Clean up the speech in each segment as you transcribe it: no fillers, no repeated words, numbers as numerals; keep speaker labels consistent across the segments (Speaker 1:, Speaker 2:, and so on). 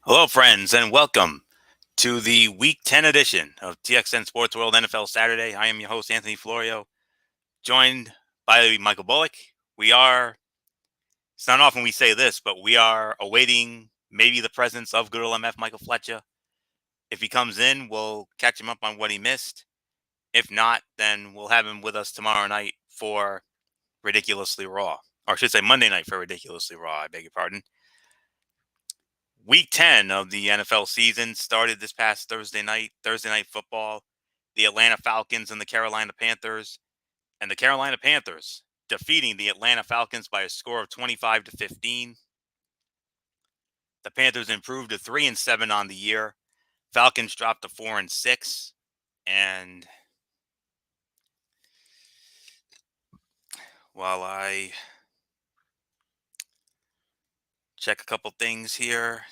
Speaker 1: Hello, friends, and welcome to the Week 10 edition of TXN Sports World NFL Saturday. I am your host, Anthony Florio, joined by Michael Bullock. It's not often we say this, but we are awaiting maybe the presence of good old MF Michael Fletcher. If he comes in, we'll catch him up on what he missed. If not, then we'll have him with us tomorrow night for Ridiculously Raw. Or I should say Monday night for Ridiculously Raw, I beg your pardon. Week 10 of the NFL season started this past Thursday night football. The Atlanta Falcons and the Carolina Panthers, and the Carolina Panthers defeating the Atlanta Falcons by a score of 25-15. The Panthers improved to 3-7 on the year. Falcons dropped to 4-6. And while I check a couple things here.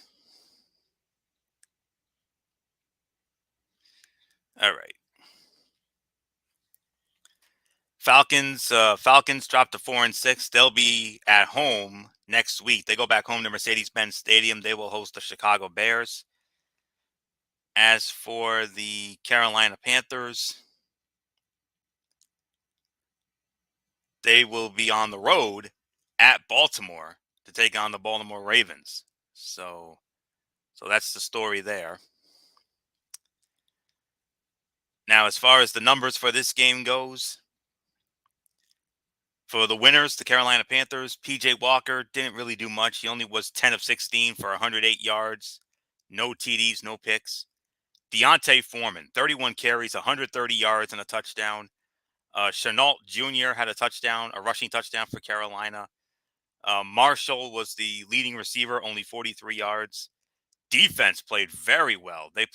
Speaker 1: All right. Falcons dropped to 4-6. They'll be at home next week. They go back home to Mercedes-Benz Stadium. They will host the Chicago Bears. As for the Carolina Panthers, they will be on the road at Baltimore to take on the Baltimore Ravens. So that's the story there. Now, as far as the numbers for this game goes, for the winners, the Carolina Panthers, P.J. Walker didn't really do much. He only was 10 of 16 for 108 yards, no TDs, no picks. Deontay Foreman, 31 carries, 130 yards, and a touchdown. Chenault Jr. had a rushing touchdown for Carolina. Marshall was the leading receiver, only 43 yards. Defense played very well. They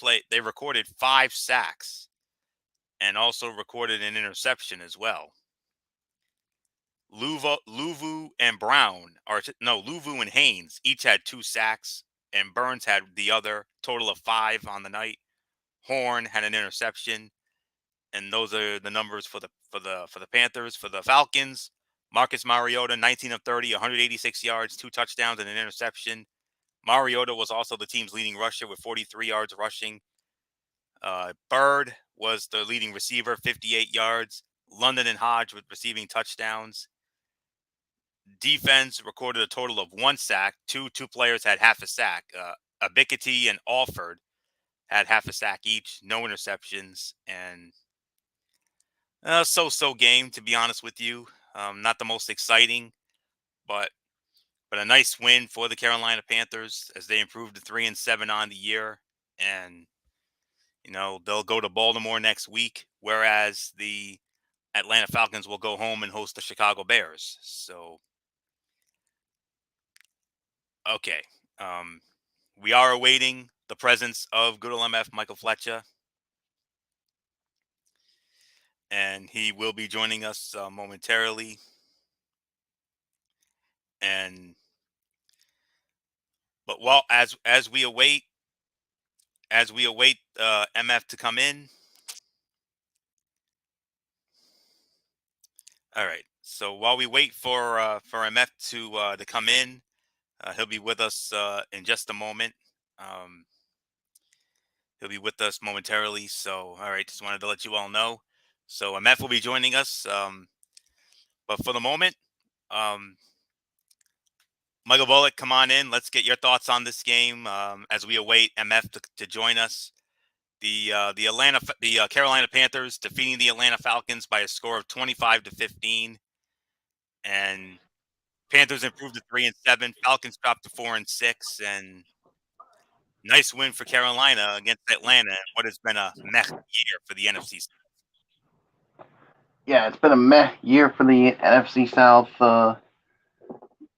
Speaker 1: recorded 5 sacks and also recorded an interception as well. Luvu and Haynes each had 2 sacks, and Burns had the other, total of 5 on the night. Horn had an interception, and those are the numbers for the Panthers. For the Falcons, Marcus Mariota, 19 of 30, 186 yards, 2 touchdowns, and an interception. Mariota was also the team's leading rusher with 43 yards rushing. Bird was the leading receiver, 58 yards. London and Hodge with receiving touchdowns. Defense recorded a total of 1 sack. Two players had half a sack. Abikati and Alford had half a sack each. No interceptions, and so-so game, to be honest with you. Not the most exciting, but a nice win for the Carolina Panthers as they improved to 3-7 on the year. And they'll go to Baltimore next week, whereas the Atlanta Falcons will go home and host the Chicago Bears. So, okay. We are awaiting the presence of good old MF Michael Fletcher, and he will be joining us momentarily. But as we await MF to come in. All right. So while we wait for MF to come in, he'll be with us in just a moment. He'll be with us momentarily. So, all right, just wanted to let you all know. So MF will be joining us. But for the moment, Michael Bullock, come on in. Let's get your thoughts on this game as we await MF to join us. The Carolina Panthers defeating the Atlanta Falcons by a score of 25-15, and Panthers improved to 3-7. Falcons dropped to 4-6, and nice win for Carolina against Atlanta in what has been a meh year for the NFC South.
Speaker 2: Yeah, it's been a meh year for the NFC South.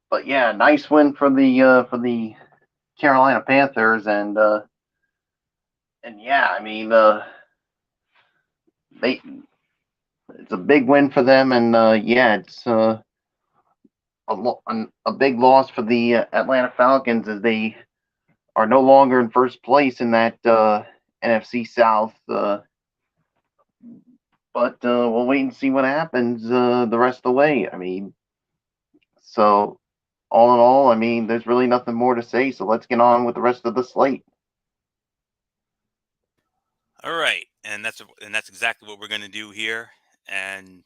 Speaker 2: But yeah, nice win for the Carolina Panthers, and yeah, I mean they it's a big win for them, and yeah, it's a big loss for the Atlanta Falcons as they are no longer in first place in that NFC South. But we'll wait and see what happens the rest of the way. I mean, so all in all, I mean, there's really nothing more to say. So let's get on with the rest of the slate.
Speaker 1: All right, and that's exactly what we're going to do here, and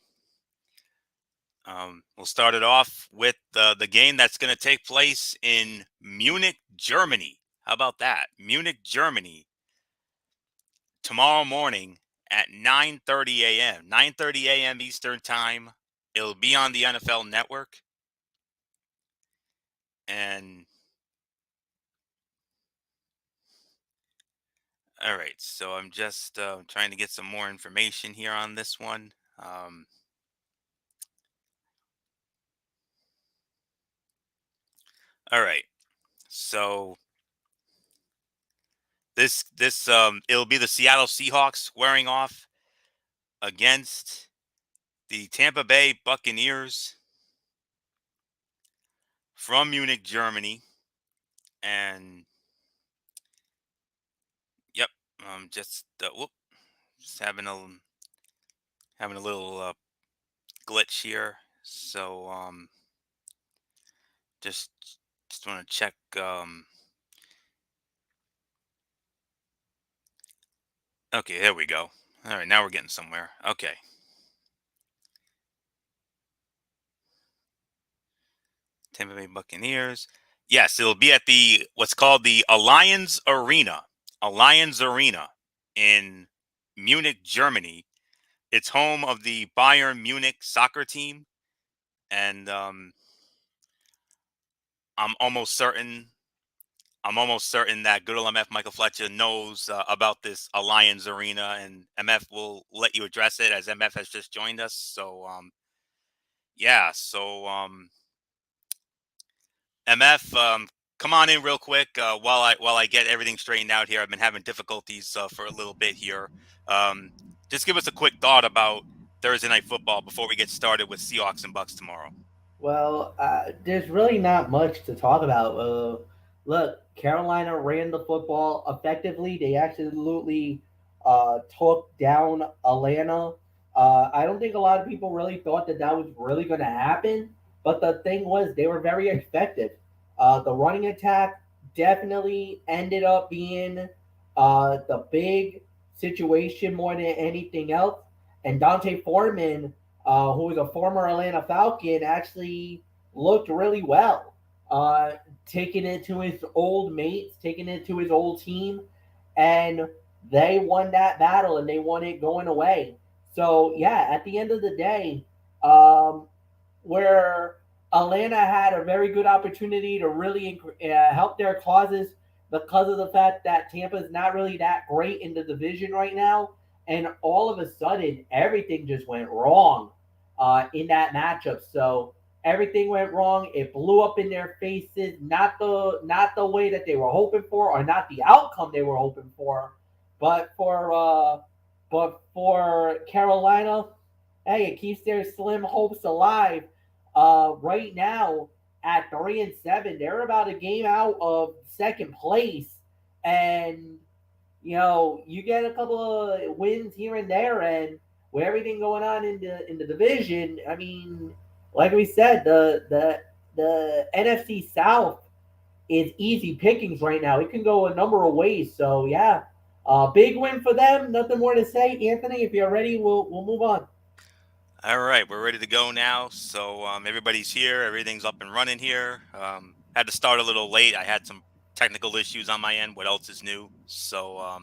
Speaker 1: we'll start it off with the game that's going to take place in Munich, Germany. How about that? Munich, Germany, tomorrow morning at 9:30 a.m. 9:30 a.m. Eastern Time. It'll be on the NFL Network, and all right. So I'm just trying to get some more information here on this one. All right. So this it'll be the Seattle Seahawks squaring off against the Tampa Bay Buccaneers from Munich, Germany. And yep, whoop, just having a little glitch here. So just just want to check. Okay, there we go. All right, now we're getting somewhere. Okay. Tampa Bay Buccaneers. Yes, it'll be at the what's called the Allianz Arena. Allianz Arena in Munich, Germany. It's home of the Bayern Munich soccer team, and I'm almost certain. I'm almost certain that good old MF Michael Fletcher knows about this Allianz Arena, and MF will let you address it as MF has just joined us. So yeah, so MF, come on in real quick while I get everything straightened out here. I've been having difficulties for a little bit here. Um, just give us a quick thought about Thursday night football before we get started with Seahawks and Bucks tomorrow.
Speaker 3: Well, there's really not much to talk about. Look, Carolina ran the football effectively. They absolutely took down Atlanta. I don't think a lot of people really thought that that was really going to happen. But the thing was, they were very effective. The running attack definitely ended up being the big situation more than anything else. And Dante Foreman, who was a former Atlanta Falcon, actually looked really well. Taking it to his old mates, taking it to his old team, and they won that battle and they won it going away. So yeah, at the end of the day, um, where Atlanta had a very good opportunity to really help their causes because of the fact that Tampa is not really that great in the division right now. And all of a sudden, everything just went wrong in that matchup. So everything went wrong. It blew up in their faces. Not the way that they were hoping for, or not the outcome they were hoping for, but for Carolina, hey, it keeps their slim hopes alive. Right now at 3-7, they're about a game out of second place, and you get a couple of wins here and there, and with everything going on in the division, I mean, like we said, the NFC South is easy pickings right now. It can go a number of ways. So yeah, big win for them. Nothing more to say, Anthony. If you're ready, we'll move on.
Speaker 1: All right, we're ready to go now. So everybody's here. Everything's up and running here. Had to start a little late. I had some technical issues on my end. What else is new? So,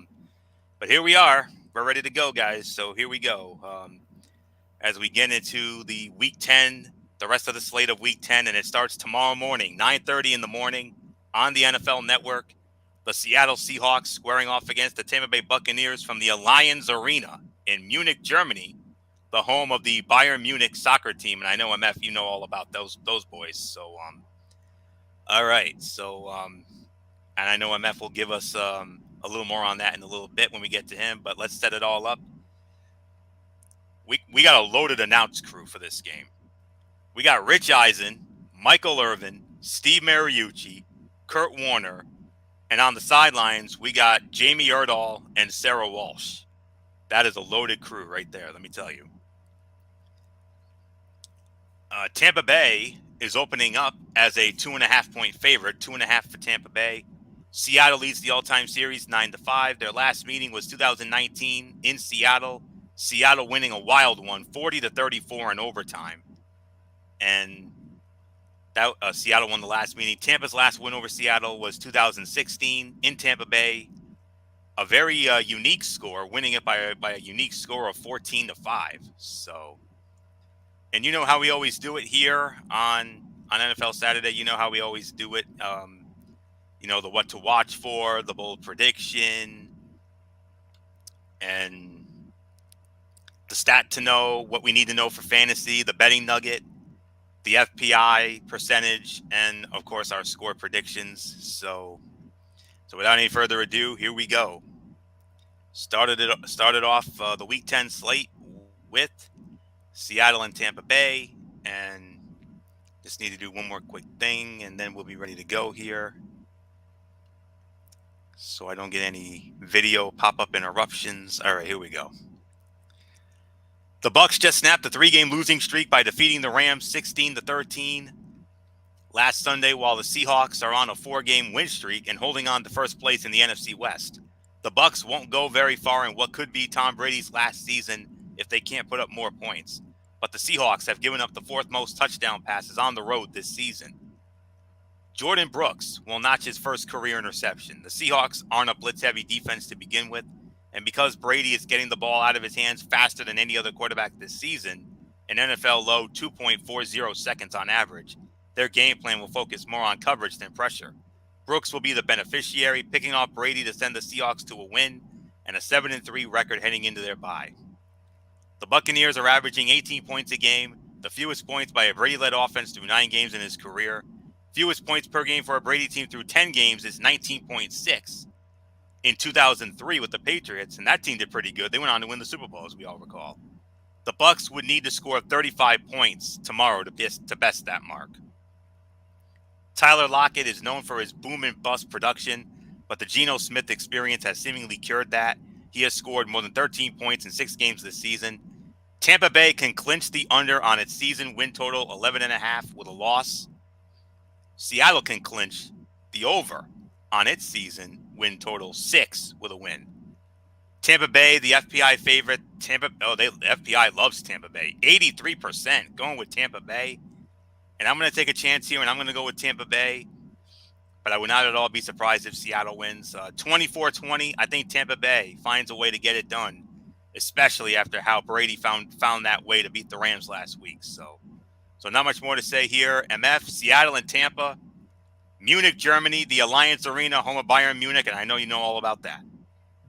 Speaker 1: but here we are. We're ready to go, guys. So here we go. As we get into the Week 10, the rest of the slate of Week 10, and it starts tomorrow morning, 9:30 in the morning on the NFL Network. The Seattle Seahawks squaring off against the Tampa Bay Buccaneers from the Allianz Arena in Munich, Germany, the home of the Bayern Munich soccer team. And I know MF, you know all about those boys. So all right. So and I know MF will give us a little more on that in a little bit when we get to him. But let's set it all up. We got a loaded announce crew for this game. We got Rich Eisen, Michael Irvin, Steve Mariucci, Kurt Warner, and on the sidelines we got Jamie Erdahl and Sarah Walsh. That is a loaded crew right there. Let me tell you. Tampa Bay is opening up as a 2.5-point favorite, 2.5 for Tampa Bay. Seattle leads the all-time series 9-5. Their last meeting was 2019 in Seattle. Seattle winning a wild one, 40-34 in overtime. And that Seattle won the last meeting. Tampa's last win over Seattle was 2016 in Tampa Bay. A very unique score, winning it by a unique score of 14-5. So, and you know how we always do it here on NFL Saturday. You know how we always do it. The what to watch for, the bold prediction, and the stat to know, what we need to know for fantasy, the betting nugget, the FPI percentage, and of course our score predictions. So without any further ado, here we go. Started off the Week 10 slate with Seattle and Tampa Bay, and just need to do one more quick thing, and then we'll be ready to go here. So I don't get any video pop-up interruptions. All right, here we go. The Bucs just snapped a 3-game losing streak by defeating the Rams 16-13 last Sunday, while the Seahawks are on a 4-game win streak and holding on to first place in the NFC West. The Bucs won't go very far in what could be Tom Brady's last season if they can't put up more points. But the Seahawks have given up the 4th most touchdown passes on the road this season. Jordan Brooks will notch his first career interception. The Seahawks aren't a blitz-heavy defense to begin with, and because Brady is getting the ball out of his hands faster than any other quarterback this season, an NFL low 2.40 seconds on average, their game plan will focus more on coverage than pressure. Brooks will be the beneficiary, picking off Brady to send the Seahawks to a win and a 7-3 record heading into their bye. The Buccaneers are averaging 18 points a game, the fewest points by a Brady-led offense through 9 games in his career. Fewest points per game for a Brady team through 10 games is 19.6 in 2003 with the Patriots, and that team did pretty good. They went on to win the Super Bowl, as we all recall. The Bucs would need to score 35 points tomorrow to best that mark. Tyler Lockett is known for his boom and bust production, but the Geno Smith experience has seemingly cured that. He has scored more than 13 points in 6 games this season. Tampa Bay can clinch the under on its season win total 11.5 with a loss. Seattle can clinch the over on its season win total 6 with a win. Tampa Bay, the FPI favorite. The FPI loves Tampa Bay. 83% going with Tampa Bay. And I'm going to take a chance here, and I'm going to go with Tampa Bay. But I would not at all be surprised if Seattle wins. 24-20, I think Tampa Bay finds a way to get it done, especially after how Brady found that way to beat the Rams last week. So not much more to say here. MF, Seattle and Tampa. Munich, Germany, the Alliance Arena, home of Bayern Munich, and I know you know all about that.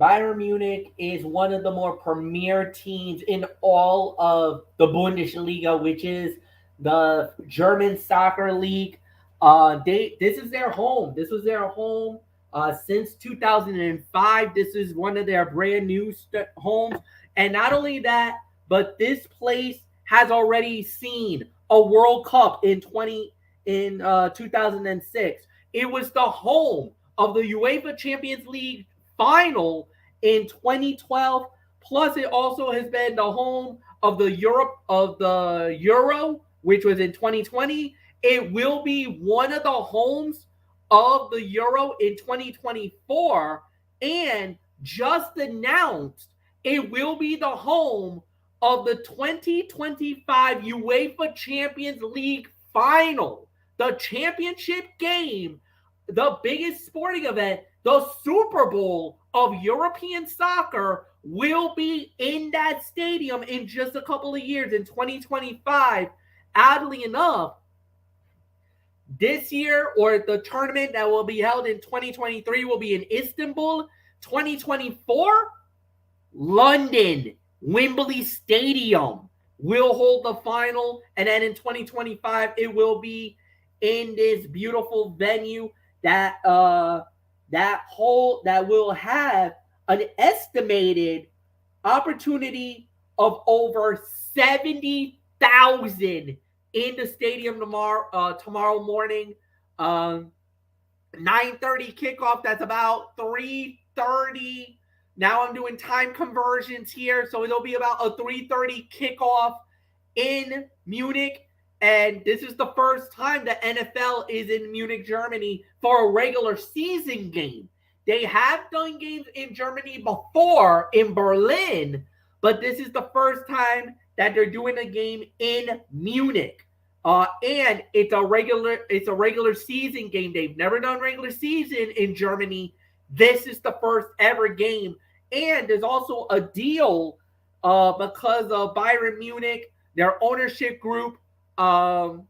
Speaker 3: Bayern Munich is one of the more premier teams in all of the Bundesliga, which is the German soccer league. This is their home. This was their home since 2005. This is one of their brand new homes. And not only that, but this place has already seen a World Cup in 2006. It was the home of the UEFA Champions League final in 2012. Plus, it also has been the home of the Euro, which was in 2020. It will be one of the homes of the Euro in 2024, and just announced it will be the home of the 2025 UEFA Champions League final. The championship game, the biggest sporting event, the Super Bowl of European soccer, will be in that stadium in just a couple of years in 2025. Oddly enough, this year, or the tournament that will be held in 2023, will be in Istanbul. 2024, London, Wembley Stadium will hold the final. And then in 2025, it will be in this beautiful venue that will have an estimated opportunity of over 70,000 in the stadium tomorrow morning. 9:30 kickoff. That's about 3:30. Now I'm doing time conversions here, so it'll be about a 3:30 kickoff in Munich. And this is the first time the NFL is in Munich, Germany for a regular season game. They have done games in Germany before in Berlin, but this is the first time that they're doing a game in Munich. And it's a regular season game. They've never done regular season in Germany. This is the first ever game. And there's also a deal because of Bayern Munich, their ownership group, um,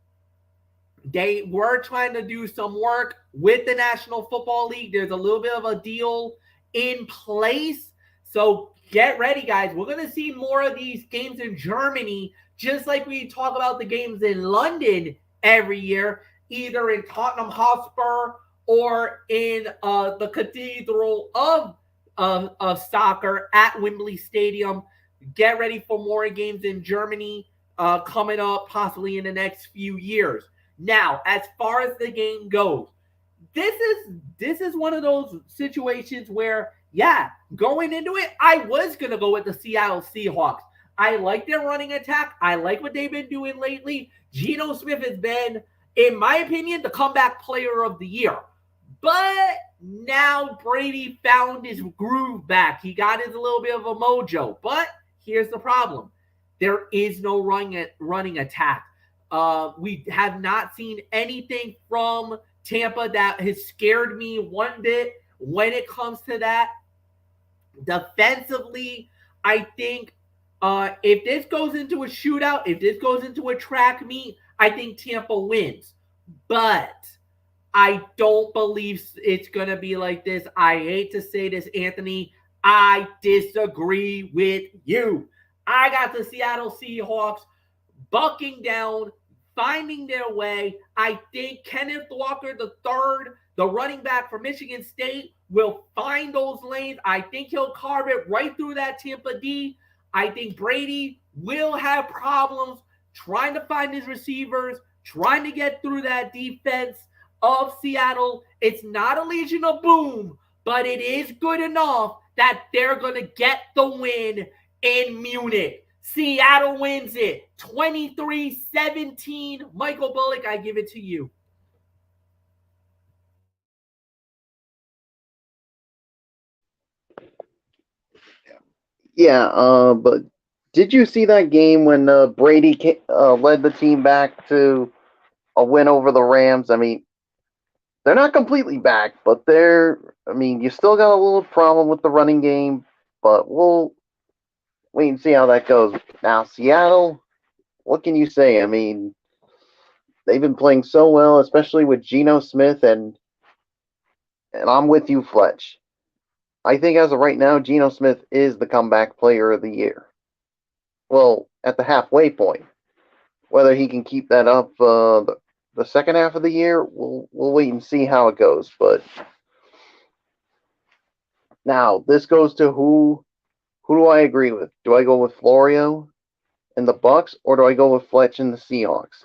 Speaker 3: they were trying to do some work with the National Football League. There's a little bit of a deal in place. So get ready, guys. We're going to see more of these games in Germany, just like we talk about the games in London every year, either in Tottenham Hotspur or in the Cathedral of Soccer at Wembley Stadium. Get ready for more games in Germany coming up possibly in the next few years. Now, as far as the game goes, this is one of those situations where, yeah, going into it, I was gonna go with the Seattle Seahawks. I like their running attack. I like what they've been doing lately. Geno Smith has been, in my opinion, the comeback player of the year. But now Brady found his groove back. He got his little bit of a mojo. But here's the problem: there is no running attack. We have not seen anything from Tampa that has scared me one bit when it comes to that. Defensively, I think if this goes into a shootout, if this goes into a track meet, I think Tampa wins. But I don't believe it's going to be like this. I hate to say this, Anthony. I disagree with you. I got the Seattle Seahawks bucking down, finding their way. I think Kenneth Walker III, the running back for Michigan State, will find those lanes. I think he'll carve it right through that Tampa D. I think Brady will have problems trying to find his receivers, trying to get through that defense of Seattle. It's not a Legion of Boom, but it is good enough that they're going to get the win in Munich. Seattle wins it 23-17. Michael Bullock, I give it to you.
Speaker 2: Yeah, but did you see that game when Brady led the team back to a win over the Rams? I mean, they're not completely back, but I mean, you still got a little problem with the running game, but we'll wait and see how that goes. Now, Seattle, what can you say? I mean, they've been playing so well, especially with Geno Smith, and I'm with you, Fletch. I think as of right now, Geno Smith is the comeback player of the year. Well, at the halfway point. Whether he can keep that up the second half of the year, we'll wait and see how it goes. But now this goes to who do I agree with? Do I go with Florio and the Bucks, or do I go with Fletch and the Seahawks?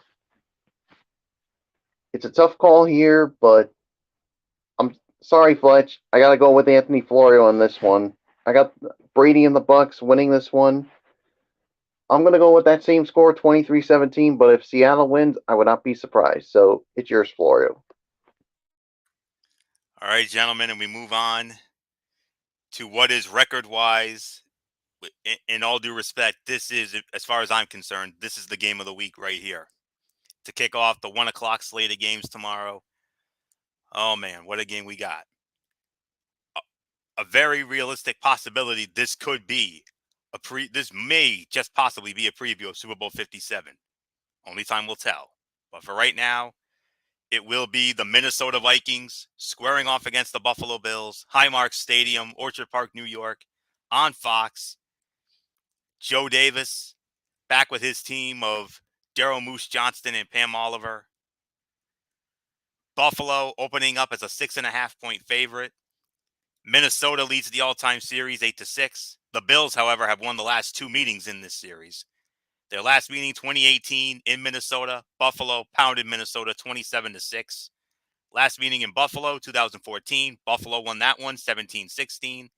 Speaker 2: It's a tough call here, but I'm sorry, Fletch. I gotta go with Anthony Florio on this one. I got Brady and the Bucks winning this one. I'm going to go with that same score, 23-17, but if Seattle wins, I would not be surprised. So it's yours, Florio.
Speaker 1: All right, gentlemen, and we move on to what is record-wise. In all due respect, this is, as far as I'm concerned, this is the game of the week right here. To kick off the 1 o'clock slate of games tomorrow. Oh, man, what a game we got. A very realistic possibility this could be this may just possibly be a preview of Super Bowl 57. Only time will tell. But for right now, it will be the Minnesota Vikings squaring off against the Buffalo Bills, Highmark Stadium, Orchard Park, New York, on Fox. Joe Davis back with his team of Daryl Moose Johnston and Pam Oliver. Buffalo opening up as a 6.5-point favorite. Minnesota leads the all-time series 8-6. The Bills, however, have won the last two meetings in this series. Their last meeting, 2018, in Minnesota. Buffalo pounded Minnesota 27-6. Last meeting in Buffalo, 2014. Buffalo won that one, 17-16.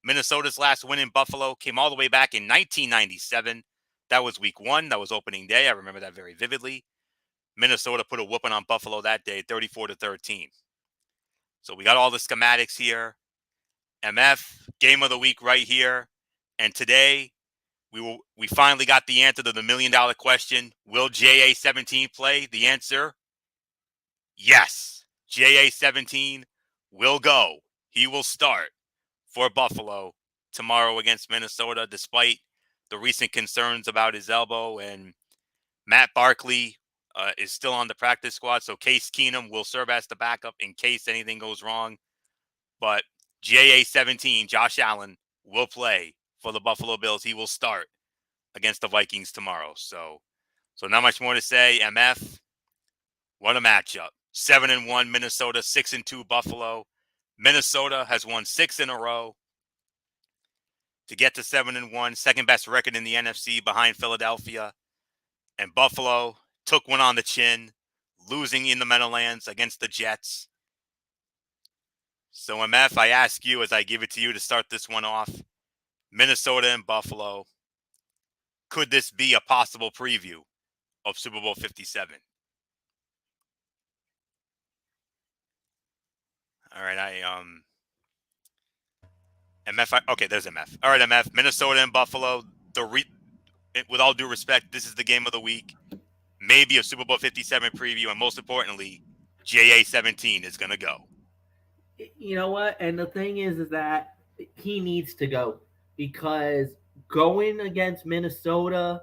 Speaker 1: Minnesota's last win in Buffalo came all the way back in 1997. That was week one. That was opening day. I remember that very vividly. Minnesota put a whooping on Buffalo that day, 34-13. So we got all the schematics here. MF, game of the week right here. And today, we finally got the answer to the $1 million question. Will JA17 play? The answer, yes. JA17 will go. He will start for Buffalo tomorrow against Minnesota, despite the recent concerns about his elbow. And Matt Barkley is still on the practice squad, so Case Keenum will serve as the backup in case anything goes wrong. But JA17, Josh Allen, will play for the Buffalo Bills. He will start against the Vikings tomorrow. So not much more to say. MF, what a matchup. 7-1 Minnesota, 6-2 Buffalo. Minnesota has won 6 in a row to get to 7-1, second best record in the NFC behind Philadelphia. And Buffalo took one on the chin, losing in the Meadowlands against the Jets. So, MF, I ask you as I give it to you to start this one off, Minnesota and Buffalo, could this be a possible preview of Super Bowl 57? All right, MF, okay, there's MF. All right, MF, Minnesota and Buffalo, with all due respect, this is the game of the week. Maybe a Super Bowl 57 preview, and most importantly, JA17 is going to go.
Speaker 3: You know what? And the thing is that he needs to go because going against Minnesota,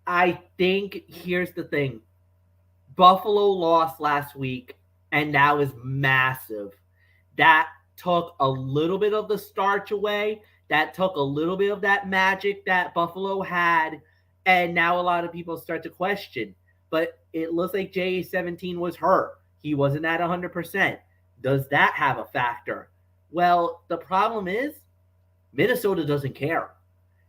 Speaker 3: I think here's the thing. Buffalo lost last week, and that was massive. That took a little bit of the starch away. That took a little bit of that magic that Buffalo had. And now a lot of people start to question. But it looks like JA17 was hurt. He wasn't at 100%. Does that have a factor? Well, the problem is Minnesota doesn't care.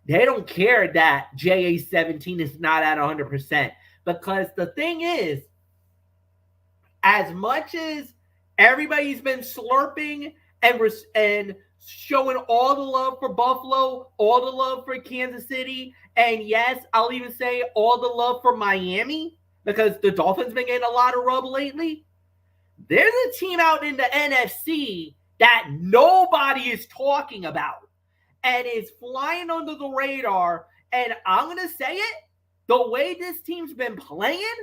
Speaker 3: They don't care that JA17 is not at 100%. Because the thing is, as much as everybody's been slurping and showing all the love for Buffalo, all the love for Kansas City, and yes, I'll even say all the love for Miami, because the Dolphins been getting a lot of rub lately. There's a team out in the NFC that nobody is talking about and is flying under the radar. And I'm going to say it, the way this team's been playing,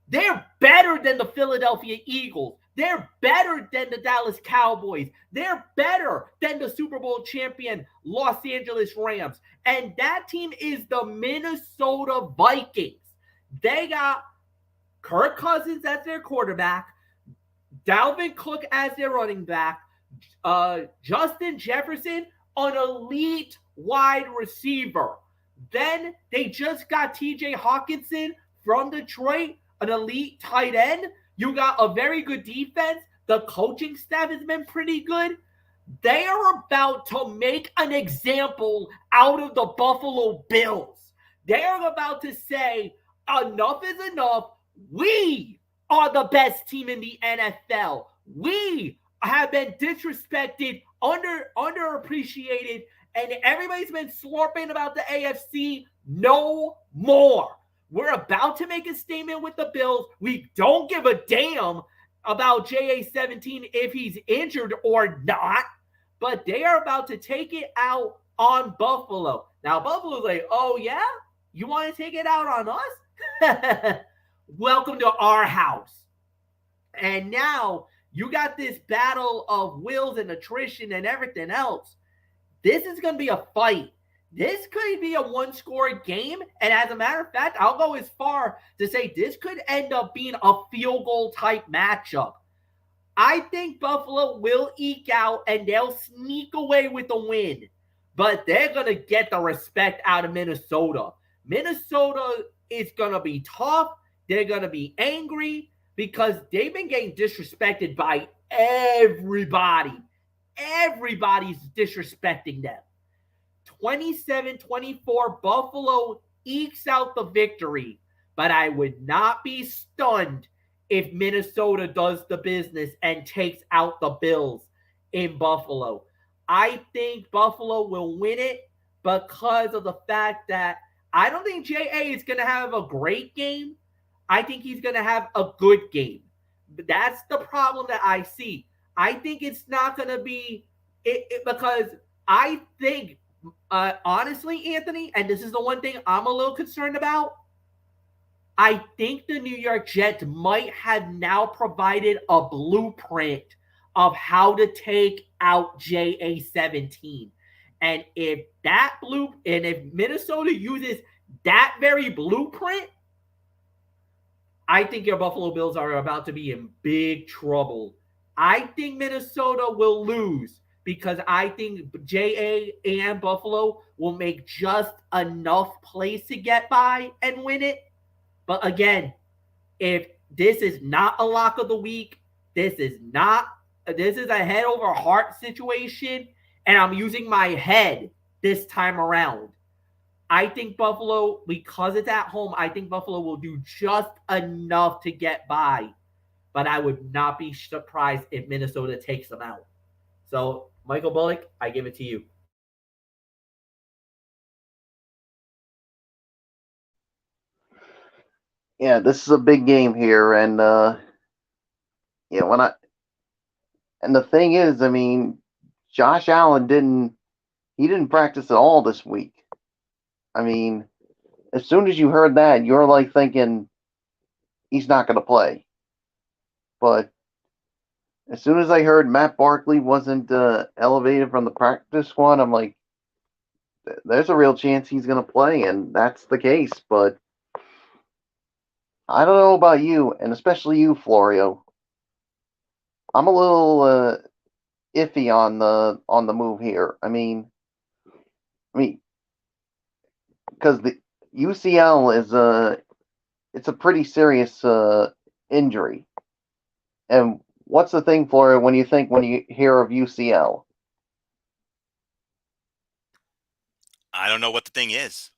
Speaker 3: they're better than the Philadelphia Eagles. They're better than the Dallas Cowboys. They're better than the Super Bowl champion Los Angeles Rams. And that team is the Minnesota Vikings. They got Kirk Cousins as their quarterback, Dalvin Cook as their running back, Justin Jefferson, an elite wide receiver. Then they just got TJ Hawkinson from Detroit, an elite tight end. You got a very good defense. The coaching staff has been pretty good. They are about to make an example out of the Buffalo Bills. They are about to say, enough is enough. We are the best team in the NFL. We have been disrespected, underappreciated, and everybody's been slurping about the AFC. No more. We're about to make a statement with the Bills. We don't give a damn about JA17 if he's injured or not, but they are about to take it out on Buffalo. Now, Buffalo's like, oh, yeah? You want to take it out on us? Welcome to our house. And now you got this battle of wills and attrition and everything else. This is going to be a fight. This could be a one-score game. And as a matter of fact, I'll go as far to say this could end up being a field goal type matchup. I think Buffalo will eke out and they'll sneak away with the win. But they're going to get the respect out of Minnesota. Minnesota is going to be tough. They're going to be angry because they've been getting disrespected by everybody. Everybody's disrespecting them. 27-24, Buffalo ekes out the victory. But I would not be stunned if Minnesota does the business and takes out the Bills in Buffalo. I think Buffalo will win it because of the fact that I don't think JA is going to have a great game. I think he's going to have a good game. But that's the problem that I see. I think it's not going to be because I think, honestly, Anthony, and this is the one thing I'm a little concerned about. I think the New York Jets might have now provided a blueprint of how to take out JA-17. And if Minnesota uses that very blueprint, I think your Buffalo Bills are about to be in big trouble. I think Minnesota will lose because I think JA and Buffalo will make just enough plays to get by and win it. But again, if this is not a lock of the week, this is a head over heart situation, and I'm using my head this time around. I think Buffalo, because it's at home, I think Buffalo will do just enough to get by. But I would not be surprised if Minnesota takes them out. So, Michael Bullock, I give it to you.
Speaker 2: Yeah, this is a big game here, and yeah, when I and the thing is, I mean, Josh Allen didn't practice at all this week. I mean, as soon as you heard that, you're like thinking he's not going to play. But as soon as I heard Matt Barkley wasn't elevated from the practice squad, I'm like, there's a real chance he's going to play, and that's the case. But I don't know about you, and especially you, Florio. I'm a little iffy on the move here. I mean, because the UCL is it's a pretty serious injury. And what's the thing, Florio, when you hear of UCL?
Speaker 1: I don't know what the thing is.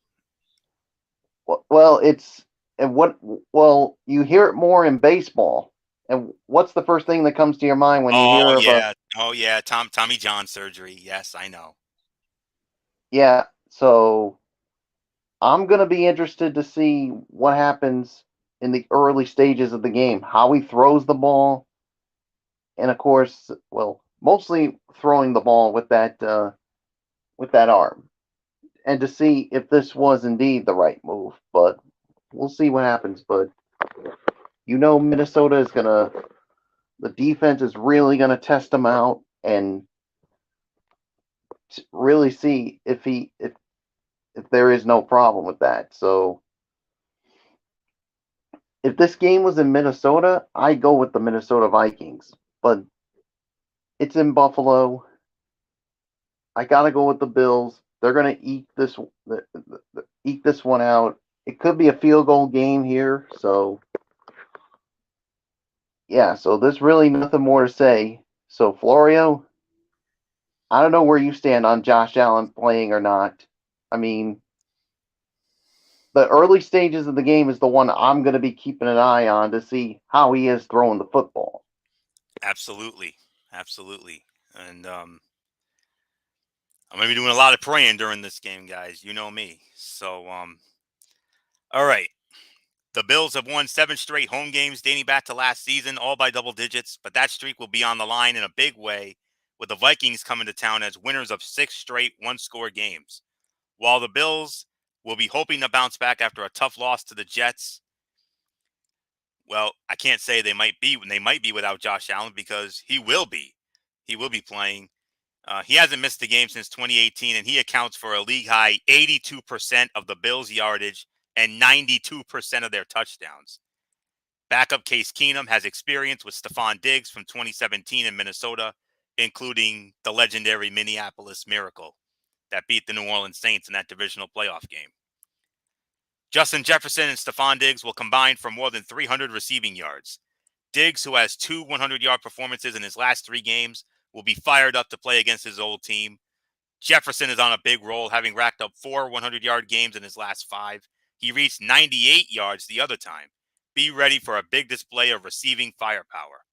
Speaker 2: Well, it's and what well you hear it more in baseball. And what's the first thing that comes to your mind when you
Speaker 1: Oh
Speaker 2: hear of a
Speaker 1: yeah, oh yeah, Tommy John surgery. Yes, I know.
Speaker 2: yeah? So I'm gonna be interested to see what happens in the early stages of the game, how he throws the ball, and of course, well, mostly throwing the ball with that arm, and to see if this was indeed the right move. But we'll see what happens. But Minnesota is gonna the defense is really gonna test him out and really see if there is no problem with that. So if this game was in Minnesota, I go with the Minnesota Vikings. But it's in Buffalo. I gotta go with the Bills. They're gonna eat this one out. It could be a field goal game here. So yeah, so there's really nothing more to say. So Florio, I don't know where you stand on Josh Allen playing or not. I mean, the early stages of the game is the one I'm going to be keeping an eye on to see how he is throwing the football.
Speaker 1: Absolutely, absolutely. And I'm gonna be doing a lot of praying during this game, guys. You know me. So all right. The Bills have won 7 straight home games dating back to last season, all by double digits, but that streak will be on the line in a big way with the Vikings coming to town as winners of 6 straight one-score games. While the Bills will be hoping to bounce back after a tough loss to the Jets, well, I can't say they might be without Josh Allen because he will be. He will be playing. He hasn't missed a game since 2018, and he accounts for a league high 82% of the Bills' yardage and 92% of their touchdowns. Backup Case Keenum has experience with Stephon Diggs from 2017 in Minnesota, including the legendary Minneapolis Miracle that beat the New Orleans Saints in that divisional playoff game. Justin Jefferson and Stephon Diggs will combine for more than 300 receiving yards. Diggs, who has 2 100-yard performances in his last 3 games, will be fired up to play against his old team. Jefferson is on a big roll, having racked up 4 100-yard games in his last 5. He reached 98 yards the other time. Be ready for a big display of receiving firepower.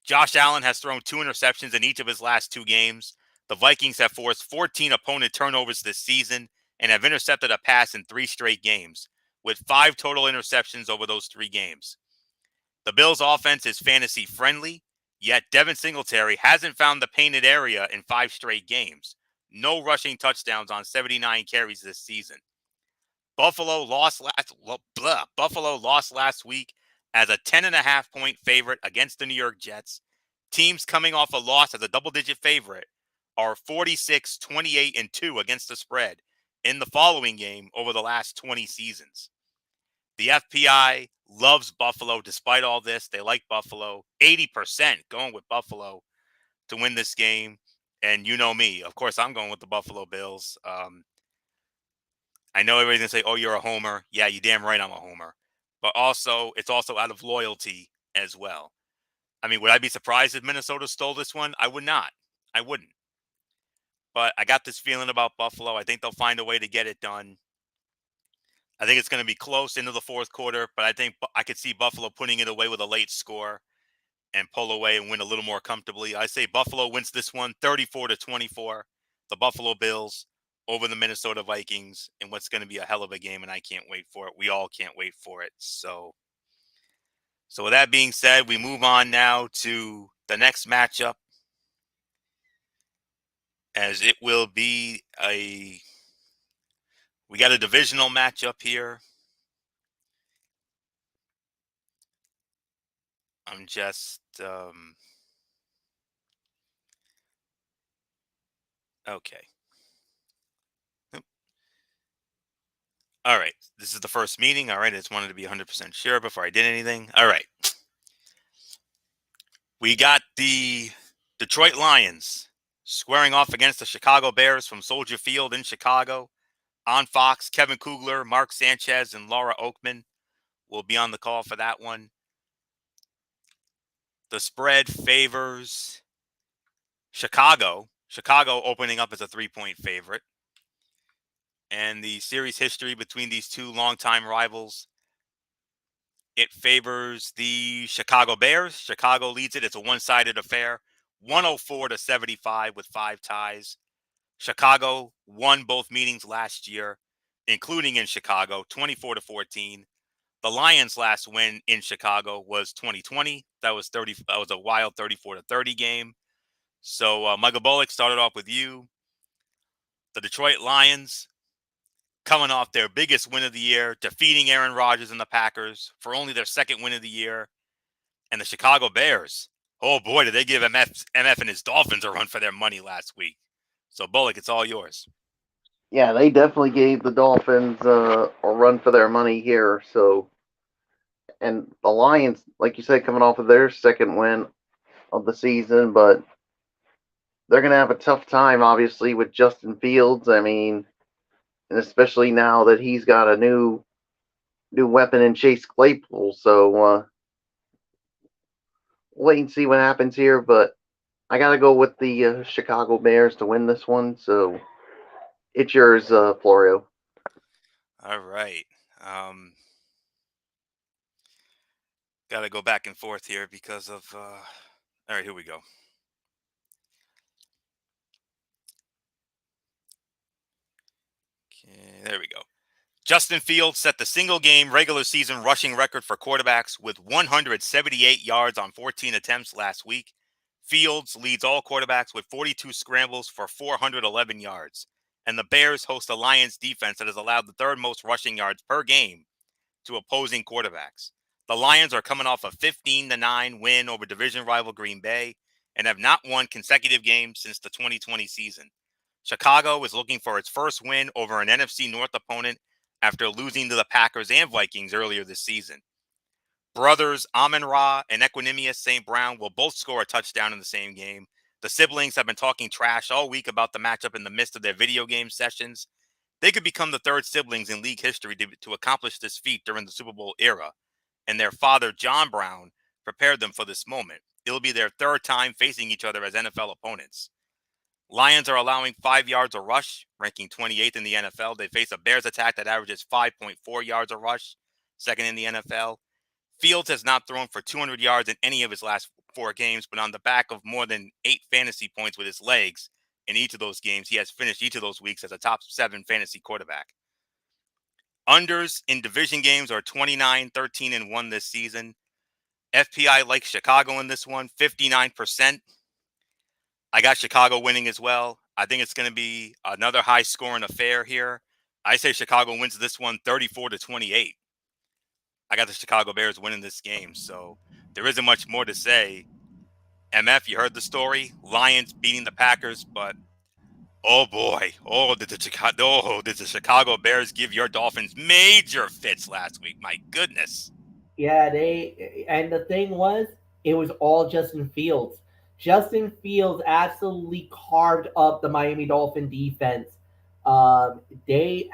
Speaker 1: Josh Allen has thrown 2 interceptions in each of his last 2 games. The Vikings have forced 14 opponent turnovers this season and have intercepted a pass in 3 straight games, with 5 total interceptions over those 3 games. The Bills' offense is fantasy friendly, yet Devin Singletary hasn't found the painted area in 5 straight games. No rushing touchdowns on 79 carries this season. Buffalo lost last week as a 10.5-point favorite against the New York Jets. Teams coming off a loss as a double-digit favorite are 46, 28, and 2 against the spread in the following game over the last 20 seasons. The FPI loves Buffalo despite all this. They like Buffalo. 80% going with Buffalo to win this game. And you know me. Of course, I'm going with the Buffalo Bills. I know everybody's going to say, oh, you're a homer. Yeah, you damn right I'm a homer. But also, it's also out of loyalty as well. I mean, would I be surprised if Minnesota stole this one? I would not. I wouldn't. But I got this feeling about Buffalo. I think they'll find a way to get it done. I think it's going to be close into the fourth quarter, but I think I could see Buffalo putting it away with a late score and pull away and win a little more comfortably. I say Buffalo wins this one 34-24. The Buffalo Bills over the Minnesota Vikings in what's going to be a hell of a game, and I can't wait for it. We all can't wait for it. So with that being said, we move on now to the next matchup, as it will be we got a divisional matchup here. I'm just okay. All right. This is the first meeting. All right. I just wanted to be 100% sure before I did anything. All right. We got the Detroit Lions squaring off against the Chicago Bears from Soldier Field in Chicago. On Fox, Kevin Kugler, Mark Sanchez, and Laura Oakman will be on the call for that one. The spread favors Chicago. Chicago opening up as a 3-point favorite. And the series history between these two longtime rivals, it favors the Chicago Bears. Chicago leads it. It's a one-sided affair, 104-75 with 5 ties. Chicago won both meetings last year, including in Chicago, 24-14. The Lions' last win in Chicago was 2020. That was a wild 34-30 game. So Michael Bullock, started off with you. The Detroit Lions coming off their biggest win of the year, defeating Aaron Rodgers and the Packers for only their second win of the year. And the Chicago Bears, oh boy, did they give MF and his Dolphins a run for their money last week. So Bullock, it's all yours.
Speaker 2: Yeah, they definitely gave the Dolphins a run for their money here. So, and the Lions, like you said, coming off of their second win of the season, but they're going to have a tough time, obviously, with Justin Fields. I mean, and especially now that he's got a new weapon in Chase Claypool. So, wait and see what happens here. But I got to go with the Chicago Bears to win this one. So, it's yours, Florio.
Speaker 1: All right. Got to go back and forth here because of. All right, here we go. Okay, there we go. Justin Fields set the single-game regular season rushing record for quarterbacks with 178 yards on 14 attempts last week. Fields leads all quarterbacks with 42 scrambles for 411 yards. And the Bears host a Lions defense that has allowed the third most rushing yards per game to opposing quarterbacks. The Lions are coming off a 15-9 win over division rival Green Bay and have not won consecutive games since the 2020 season. Chicago is looking for its first win over an NFC North opponent after losing to the Packers and Vikings earlier this season. Brothers Amon-Ra and Equanimous St. Brown will both score a touchdown in the same game. The siblings have been talking trash all week about the matchup in the midst of their video game sessions. They could become the third siblings in league history to accomplish this feat during the Super Bowl era, and their father, John Brown, prepared them for this moment. It'll be their third time facing each other as NFL opponents. Lions are allowing 5 yards a rush, ranking 28th in the NFL. They face a Bears attack that averages 5.4 yards a rush, second in the NFL. Fields has not thrown for 200 yards in any of his last 4 games, but on the back of more than 8 fantasy points with his legs in each of those games, he has finished each of those weeks as a top 7 fantasy quarterback. Unders in division games are 29, 13, and 1 this season. FPI likes Chicago in this one, 59%. I got Chicago winning as well. I think it's going to be another high scoring affair here. I say Chicago wins this one 34-28. I got the Chicago Bears winning this game. So there isn't much more to say. MF, you heard the story. Lions beating the Packers, but oh boy. Did the Chicago Bears give your Dolphins major fits last week? My goodness.
Speaker 3: Yeah, and the thing was, it was all Justin Fields. Justin Fields absolutely carved up the Miami Dolphin defense. He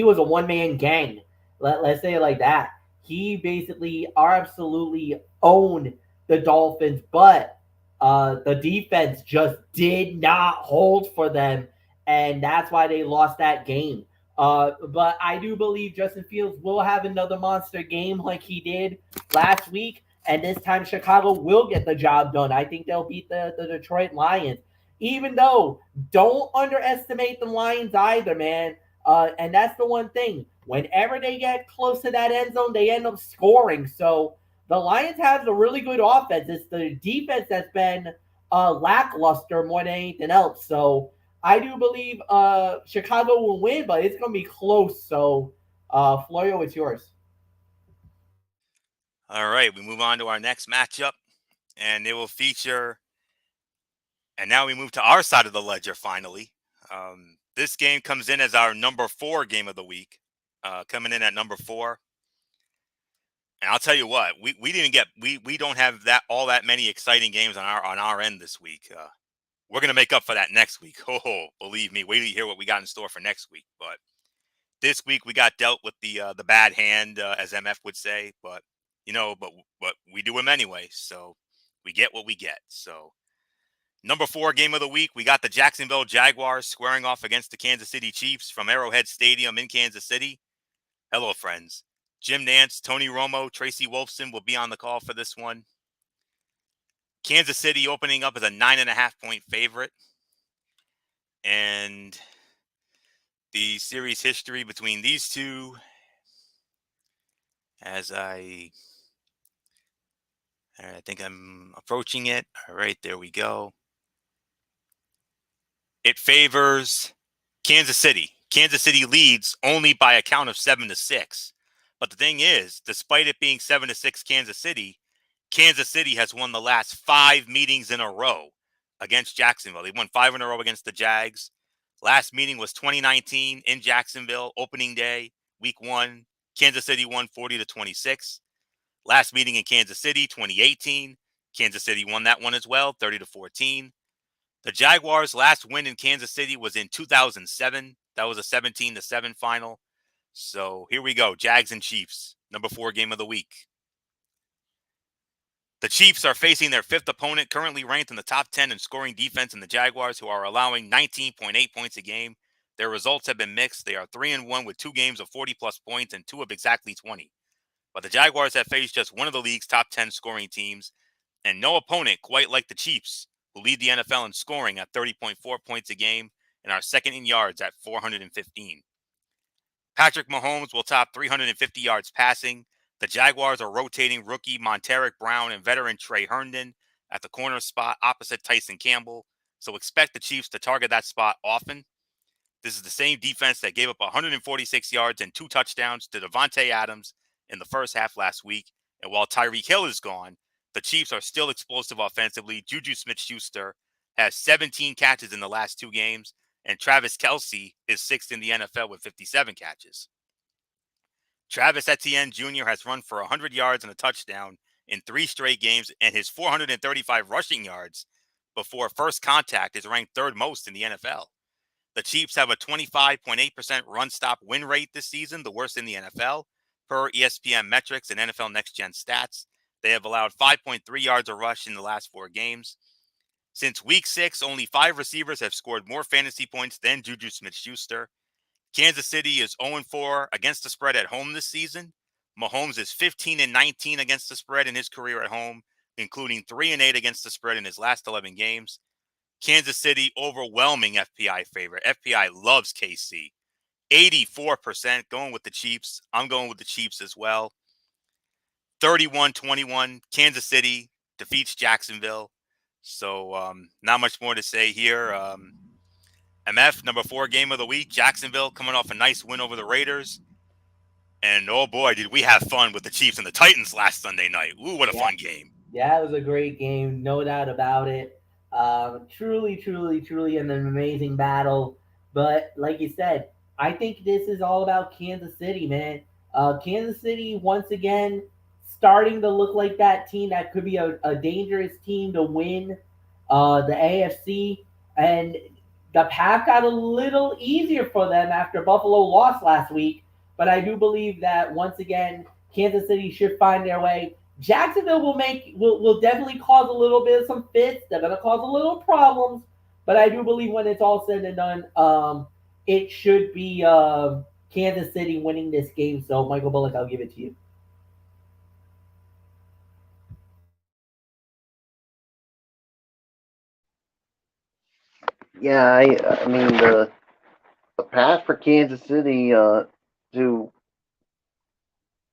Speaker 3: was a one man gang. Let's say it like that. He basically absolutely owned the Dolphins, but the defense just did not hold for them, and that's why they lost that game. But I do believe Justin Fields will have another monster game like he did last week, and this time Chicago will get the job done. I think they'll beat the Detroit Lions. Even though, don't underestimate the Lions either, man. And that's the one thing. Whenever they get close to that end zone, they end up scoring. So the Lions have a really good offense. It's the defense that's been lackluster more than anything else. So I do believe Chicago will win, but it's going to be close. So, Florio, it's yours.
Speaker 1: All right, we move on to our next matchup, and it will feature. And now we move to our side of the ledger finally. This game comes in as our number 4 game of the week, coming in at number 4. And I'll tell you what, we didn't get we don't have that many exciting games on our end this week. We're gonna make up for that next week. Oh, believe me, wait till you hear what we got in store for next week. But this week we got dealt with the bad hand, as MF would say. But but we do them anyway, so we get what we get. So number 4 game of the week, we got the Jacksonville Jaguars squaring off against the Kansas City Chiefs from Arrowhead Stadium in Kansas City. Hello, friends. Jim Nance, Tony Romo, Tracy Wolfson will be on the call for this one. Kansas City opening up as a 9.5-point favorite. And the series history between these two, as I think I'm approaching it. All right, there we go. It favors Kansas City. Kansas City leads only by a count of 7-6. But the thing is, despite it being 7-6 Kansas City has won the last 5 meetings in a row against Jacksonville. They won 5 in a row against the Jags. Last meeting was 2019 in Jacksonville, opening day, week 1. Kansas City won 40-26. Last meeting in Kansas City, 2018. Kansas City won that one as well, 30-14. The Jaguars' last win in Kansas City was in 2007. That was a 17-7 final. So here we go. Jags and Chiefs, number 4 game of the week. The Chiefs are facing their 5th opponent, currently ranked in the top 10 in scoring defense in the Jaguars, who are allowing 19.8 points a game. Their results have been mixed. They are 3-1 with 2 games of 40-plus points and 2 of exactly 20. But the Jaguars have faced just one of the league's top 10 scoring teams, and no opponent quite like the Chiefs, who lead the NFL in scoring at 30.4 points a game and are second in yards at 415. Patrick Mahomes will top 350 yards passing. The Jaguars are rotating rookie Monteric Brown and veteran Trey Herndon at the corner spot opposite Tyson Campbell, so expect the Chiefs to target that spot often. This is the same defense that gave up 146 yards and 2 touchdowns to Devontae Adams in the first half last week. And while Tyreek Hill is gone, the Chiefs are still explosive offensively. Juju Smith-Schuster has 17 catches in the last 2 games, and Travis Kelce is 6th in the NFL with 57 catches. Travis Etienne Jr. has run for 100 yards and a touchdown in 3 straight games, and his 435 rushing yards before first contact is ranked 3rd most in the NFL. The Chiefs have a 25.8% run-stop win rate this season, the worst in the NFL, per ESPN metrics and NFL Next Gen stats. They have allowed 5.3 yards a rush in the last 4 games. Since week 6, only 5 receivers have scored more fantasy points than Juju Smith-Schuster. Kansas City is 0-4 against the spread at home this season. Mahomes is 15-19 against the spread in his career at home, including 3-8 against the spread in his last 11 games. Kansas City overwhelming FPI favorite. FPI loves KC. 84% going with the Chiefs. I'm going with the Chiefs as well. 31-21, Kansas City defeats Jacksonville. So not much more to say here. MF, number 4 game of the week. Jacksonville coming off a nice win over the Raiders. And oh boy, did we have fun with the Chiefs and the Titans last Sunday night. Ooh, what a
Speaker 3: Yeah,
Speaker 1: fun game.
Speaker 3: yeah, it was a great game, no doubt about it. Truly, truly, truly an amazing battle. But like you said, I think this is all about Kansas City, man. Kansas City once again starting to look like that team that could be a dangerous team to win the AFC. And the path got a little easier for them after Buffalo lost last week. But I do believe that once again, Kansas City should find their way. Jacksonville will definitely cause a little bit of some fits. They're gonna cause a little problems, but I do believe when it's all said and done, it should be Kansas City winning this game. So Michael Bullock, I'll give it to you.
Speaker 2: Yeah, I mean the path for Kansas City to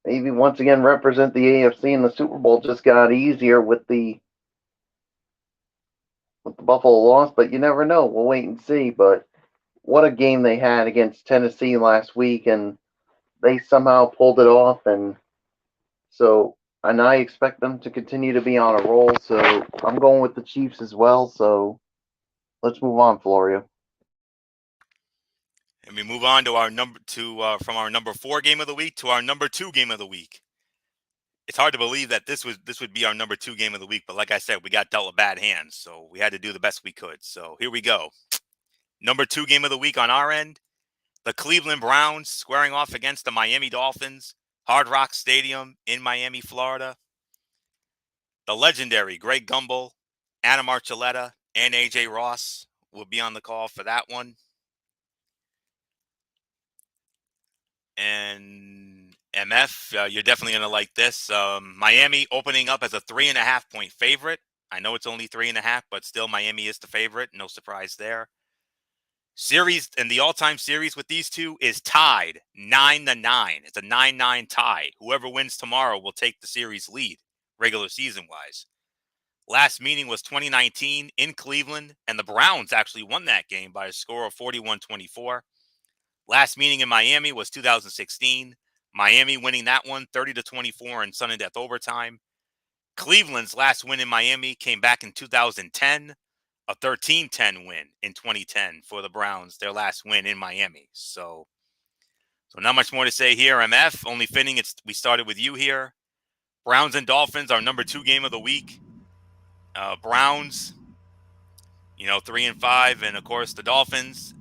Speaker 2: maybe once again represent the AFC in the Super Bowl just got easier with the Buffalo loss, but you never know. We'll wait and see. But what a game they had against Tennessee last week, and they somehow pulled it off. And I expect them to continue to be on a roll. So I'm going with the Chiefs as well. So let's move on, Florio.
Speaker 1: And we move on to our from our number 4 game of the week to our number 2 game of the week. It's hard to believe that this would be our number 2 game of the week, but like I said, we got dealt a bad hand, so we had to do the best we could. So here we go. Number 2 game of the week on our end, the Cleveland Browns squaring off against the Miami Dolphins, Hard Rock Stadium in Miami, Florida. The legendary Greg Gumbel, Anna Marcelletta, and AJ Ross will be on the call for that one. And MF, you're definitely going to like this. Miami opening up as a 3.5-point favorite. I know it's only 3.5, but still Miami is the favorite. No surprise there. Series and the all-time series with these two is tied 9-9. It's a 9-9 tie. Whoever wins tomorrow will take the series lead, regular season-wise. Last meeting was 2019 in Cleveland, and the Browns actually won that game by a score of 41-24. Last meeting in Miami was 2016. Miami winning that one 30-24 in sudden death overtime. Cleveland's last win in Miami came back in 2010, a 13-10 win in 2010 for the Browns, their last win in Miami. So not much more to say here, MF. Only fitting we started with you here. Browns and Dolphins, our number 2 game of the week. Browns, 3-5, and of course the Dolphins.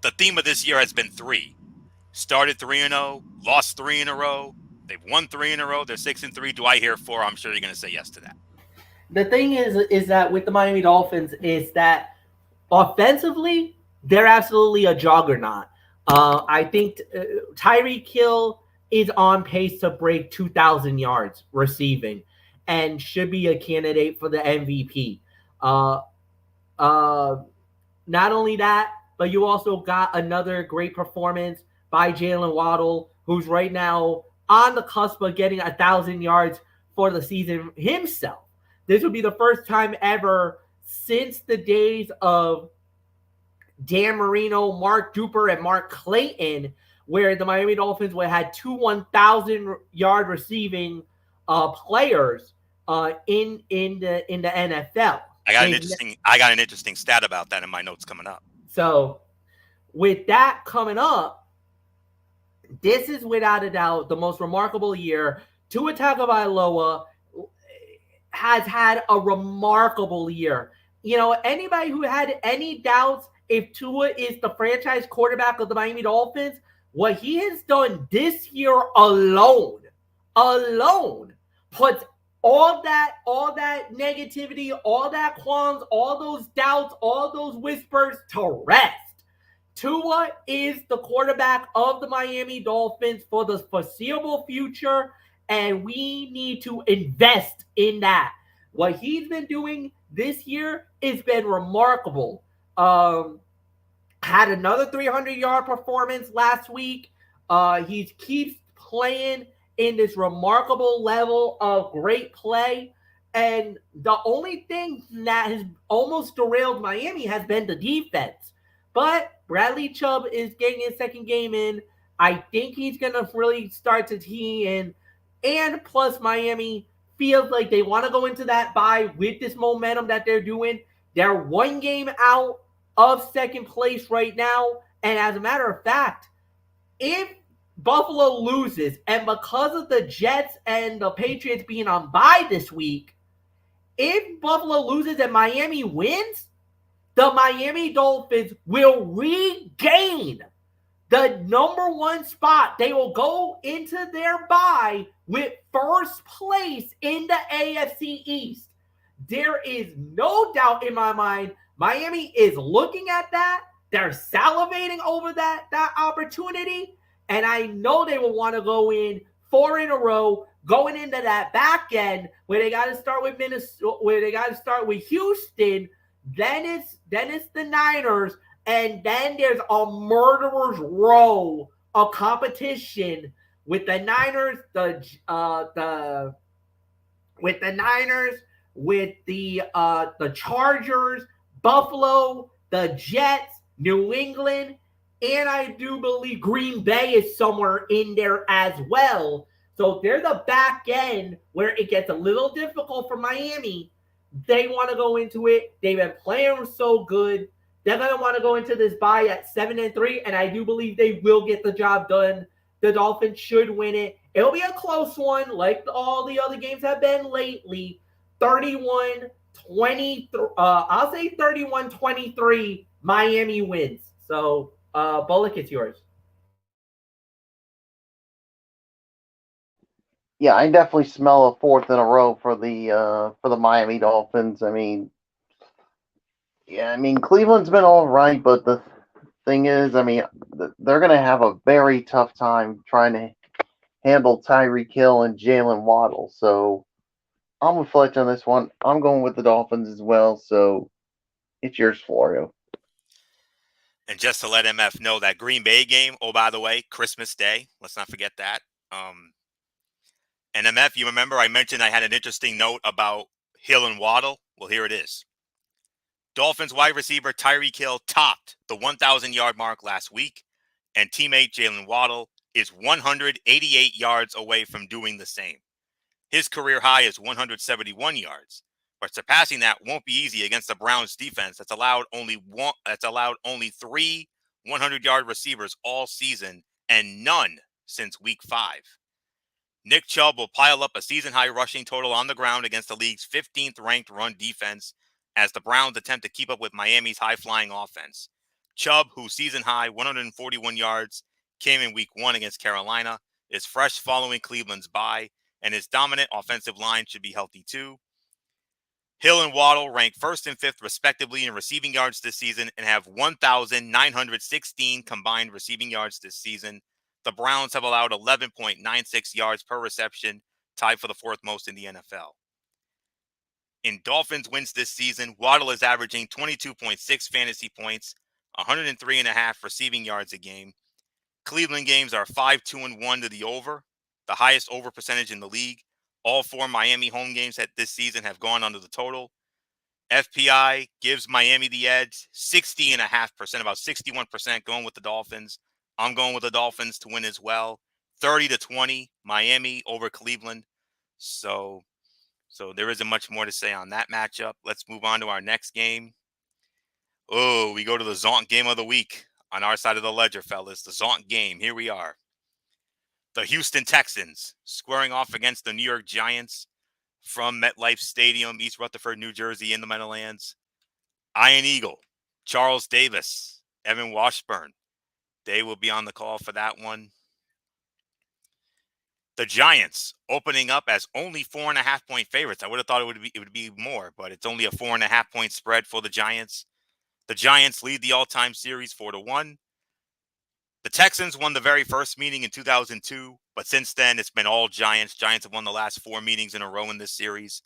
Speaker 1: The theme of this year has been 3. Started 3-0, lost 3 in a row. They've won 3 in a row. They're 6-3. Do I hear 4? I'm sure you're going to say yes to that.
Speaker 3: The thing is that with the Miami Dolphins is that offensively they're absolutely a juggernaut. I think Tyreek Hill is on pace to break 2,000 yards receiving and should be a candidate for the MVP. Uh, Not only that, but you also got another great performance by Jalen Waddle, who's right now on the cusp of getting 1,000 yards for the season himself. This would be the first time ever since the days of Dan Marino, Mark Duper, and Mark Clayton, where the Miami Dolphins would have had 2 1,000-yard receiving players in the NFL.
Speaker 1: I got an interesting stat about that in my notes coming up.
Speaker 3: So with that coming up, this is without a doubt the most remarkable year. Tua Tagovailoa has had a remarkable year. Anybody who had any doubts if Tua is the franchise quarterback of the Miami Dolphins, what he has done this year alone puts all that negativity, all that qualms, all those doubts, all those whispers to rest. Tua is the quarterback of the Miami Dolphins for the foreseeable future, and we need to invest in that. What he's been doing this year has been remarkable. had another 300-yard performance last week. He keeps playing in this remarkable level of great play. And the only thing that has almost derailed Miami has been the defense. But Bradley Chubb is getting his second game in. I think he's going to really start to tee in. And plus, Miami feels like they want to go into that bye with this momentum that they're doing. They're one game out of second place right now. And as a matter of fact, if Buffalo loses, and because of the Jets and the Patriots being on bye this week, if Buffalo loses and Miami wins, the Miami Dolphins will regain the number one spot. They will go into their bye with first place in the AFC East. There is no doubt in my mind, Miami is looking at that. They're salivating over that opportunity. And I know they will want to go in 4 in a row, going into that back end where they got to start with Minnesota, where they got to start with Houston. Then it's the Niners, and then there's a murderer's row of competition with the Niners, with the Niners, with the Chargers, Buffalo, the Jets, New England, and I do believe Green Bay is somewhere in there as well. So there's a back end where it gets a little difficult for Miami. They want to go into it. They've been playing so good. They're gonna want to go into this bye at 7-3, and I do believe they will get the job done. The Dolphins should win it. It'll be a close one, like all the other games have been lately. 31-20. I'll say 31-23. Miami wins. So, Bullock, it's yours.
Speaker 2: Yeah, I definitely smell a fourth in a row for the Miami Dolphins. I mean Cleveland's been all right, but the thing is, they're going to have a very tough time trying to handle Tyreek Hill and Jalen Waddle. So I'm with Fletch on this one. I'm going with the Dolphins as well. So it's yours, Florio.
Speaker 1: And just to let MF know, that Green Bay game, oh, by the way, Christmas Day, let's not forget that. And MF, you remember I mentioned I had an interesting note about Hill and Waddle? Well, here it is. Dolphins wide receiver Tyreek Hill topped the 1,000-yard mark last week, and teammate Jalen Waddle is 188 yards away from doing the same. His career high is 171 yards, but surpassing that won't be easy against the Browns defense that's allowed only 3 100-yard receivers all season and none since week 5. Nick Chubb will pile up a season-high rushing total on the ground against the league's 15th ranked run defense as the Browns attempt to keep up with Miami's high-flying offense. Chubb, whose season-high 141 yards came in week 1 against Carolina, is fresh following Cleveland's bye, and his dominant offensive line should be healthy too. Hill and Waddle rank 1st and 5th respectively in receiving yards this season and have 1,916 combined receiving yards this season. The Browns have allowed 11.96 yards per reception, tied for the 4th most in the NFL. In Dolphins wins this season, Waddle is averaging 22.6 fantasy points, 103.5 receiving yards a game. Cleveland games are 5-2-1 to the over, the highest over percentage in the league. All 4 Miami home games this season have gone under the total. FPI gives Miami the edge, 60.5%, about 61% going with the Dolphins. I'm going with the Dolphins to win as well. 30-20, Miami over Cleveland. So there isn't much more to say on that matchup. Let's move on to our next game. Oh, we go to the Zonk game of the week on our side of the ledger, fellas. The Zonk game. Here we are. The Houston Texans squaring off against the New York Giants from MetLife Stadium, East Rutherford, New Jersey, in the Meadowlands. Iron Eagle, Charles Davis, Evan Washburn. They will be on the call for that one. The Giants opening up as only 4.5-point favorites. I would have thought it would be more, but it's only a 4.5-point spread for the Giants. The Giants lead the all-time series 4-1. The Texans won the very first meeting in 2002, but since then it's been all Giants. Giants have won the last 4 meetings in a row in this series,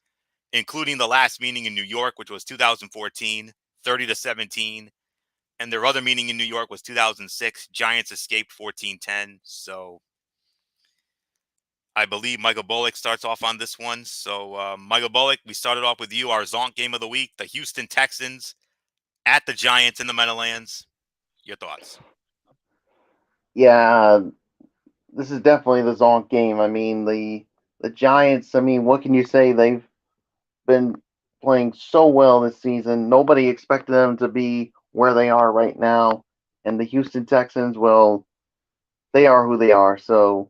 Speaker 1: including the last meeting in New York, which was 2014, 30-17. and their other meeting in New York was 2006. Giants escaped 14-10. So I believe Michael Bullock starts off on this one. So, Michael Bullock, we started off with you. Our Zonk game of the week, the Houston Texans at the Giants in the Meadowlands. Your thoughts?
Speaker 2: Yeah, this is definitely the Zonk game. I mean, the Giants. I mean, what can you say? They've been playing so well this season. Nobody expected them to be where they are right now. And the Houston Texans, well, they are who they are. So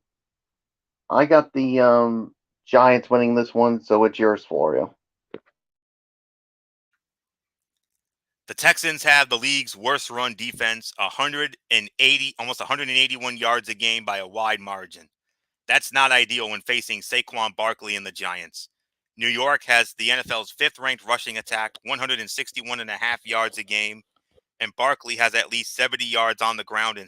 Speaker 2: I got the Giants winning this one. So it's yours, Florio.
Speaker 1: The Texans have the league's worst run defense, 180, almost 181 yards a game by a wide margin. That's not ideal when facing Saquon Barkley and the Giants. New York has the NFL's fifth ranked rushing attack, 161 and a half yards a game, and Barkley has at least 70 yards on the ground in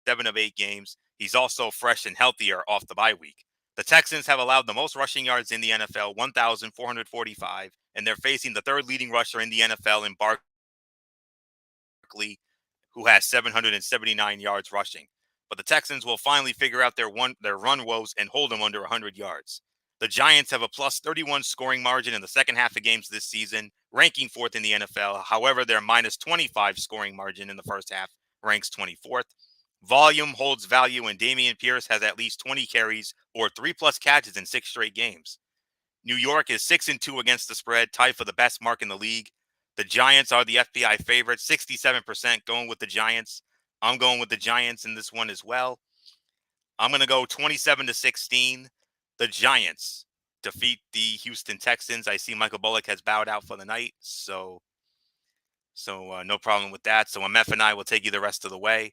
Speaker 1: 7 of 8 games. He's also fresh and healthier off the bye week. The Texans have allowed the most rushing yards in the NFL, 1,445, and they're facing the third leading rusher in the NFL in Barkley, who has 779 yards rushing. But the Texans will finally figure out their run woes and hold them under 100 yards. The Giants have a plus 31 scoring margin in the second half of games this season, ranking fourth in the NFL. However, their minus 25 scoring margin in the first half ranks 24th. Volume holds value, and Damian Pierce has at least 20 carries or 3+ catches in 6 straight games. New York is 6-2 against the spread, tied for the best mark in the league. The Giants are the FPI favorite, 67% going with the Giants. I'm going with the Giants in this one as well. I'm going to go 27-16. The Giants defeat the Houston Texans. I see Michael Bullock has bowed out for the night, so no problem with that. So MF and I will take you the rest of the way.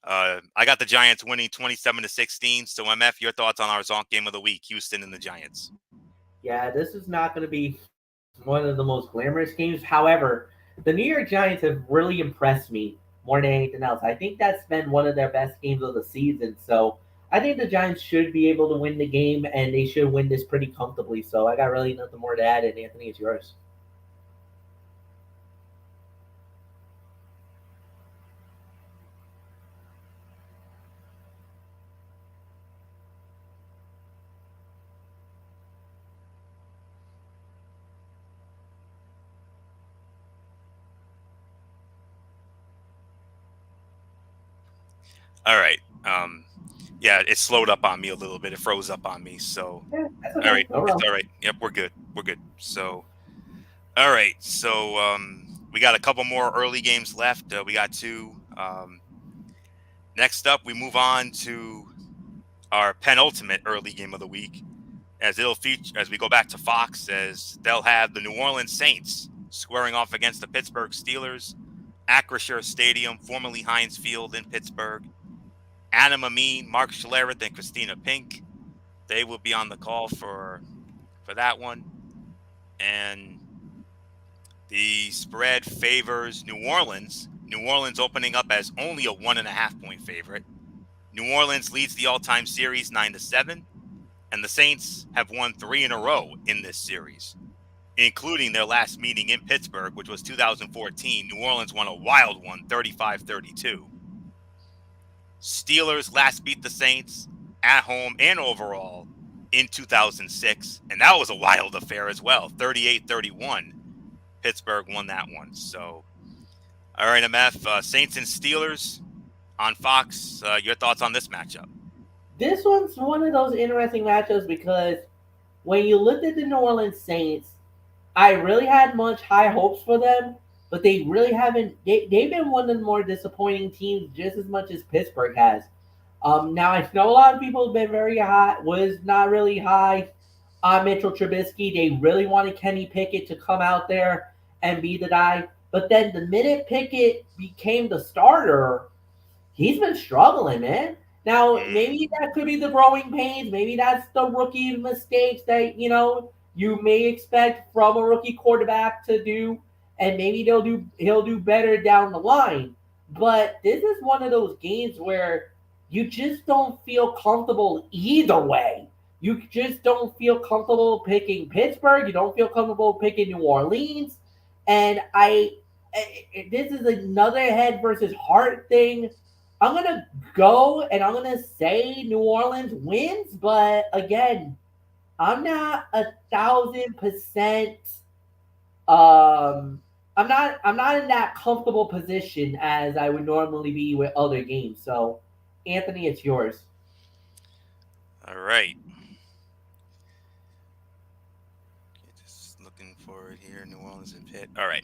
Speaker 1: I got the Giants winning 27-16. So MF, your thoughts on our Zonk game of the week, Houston and the Giants?
Speaker 3: Yeah, this is not going to be one of the most glamorous games. However, the New York Giants have really impressed me more than anything else. I think that's been one of their best games of the season. So I think the Giants should be able to win the game, and they should win this pretty comfortably. So I got really nothing more to add, and Anthony, it's yours.
Speaker 1: All right. Yeah, it slowed up on me a little bit. It froze up on me. So,
Speaker 3: Yeah, that's
Speaker 1: all
Speaker 3: okay.
Speaker 1: right.
Speaker 3: No
Speaker 1: It's
Speaker 3: problem.
Speaker 1: all right. Yep, we're good. We're good. So, all right. So, we got a couple more early games left. We got two. Next up, we move on to our penultimate early game of the week, as it'll feature as we go back to Fox, as they'll have the New Orleans Saints squaring off against the Pittsburgh Steelers, Acrisure Stadium, formerly Heinz Field in Pittsburgh. Adam Amin, Mark Schlereth, and Christina Pink, they will be on the call for that one. And the spread favors New Orleans. New Orleans opening up as only a 1.5 point favorite. New Orleans leads the all-time series 9-7, and the Saints have won 3 in a row in this series, including their last meeting in Pittsburgh, which was 2014. New Orleans won a wild one, 35-32. Steelers last beat the Saints at home and overall in 2006, and that was a wild affair as well, 38-31. Pittsburgh won that one. So, all right, MF, Saints and Steelers on Fox. Your thoughts on this matchup?
Speaker 3: This one's one of those interesting matchups because when you looked at the New Orleans Saints, I really had much high hopes for them, but they really haven't. They've been one of the more disappointing teams just as much as Pittsburgh has. Now I know a lot of people have been very high, was not really high on Mitchell Trubisky. They really wanted Kenny Pickett to come out there and be the guy. But then the minute Pickett became the starter, he's been struggling, man. Now, maybe that could be the growing pains. Maybe that's the rookie mistakes that, you may expect from a rookie quarterback to do, and maybe he'll do better down the line. But this is one of those games where you just don't feel comfortable either way. You just don't feel comfortable picking Pittsburgh. You don't feel comfortable picking New Orleans. And this is another head versus heart thing. I'm gonna go and I'm gonna say New Orleans wins, but again, I'm not 1,000%. Um, I'm not in that comfortable position as I would normally be with other games. So, Anthony, it's yours.
Speaker 1: All right. Okay, just looking for it here. New Orleans and Pitt. All right.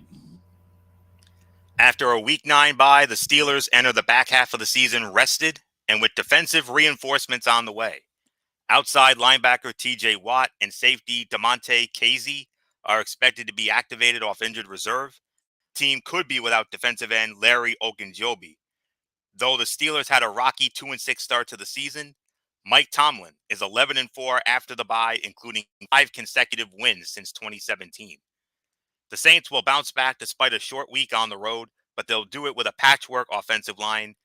Speaker 1: After a week 9 bye, the Steelers enter the back half of the season rested and with defensive reinforcements on the way. Outside linebacker TJ Watt and safety DeMonte Casey are expected to be activated off injured reserve. Team could be without defensive end Larry Ogunjobi. Though the Steelers had a rocky 2-6 start to the season, Mike Tomlin is 11-4 after the bye, including 5 consecutive wins since 2017. The Saints will bounce back despite a short week on the road, but they'll do it with a patchwork offensive line.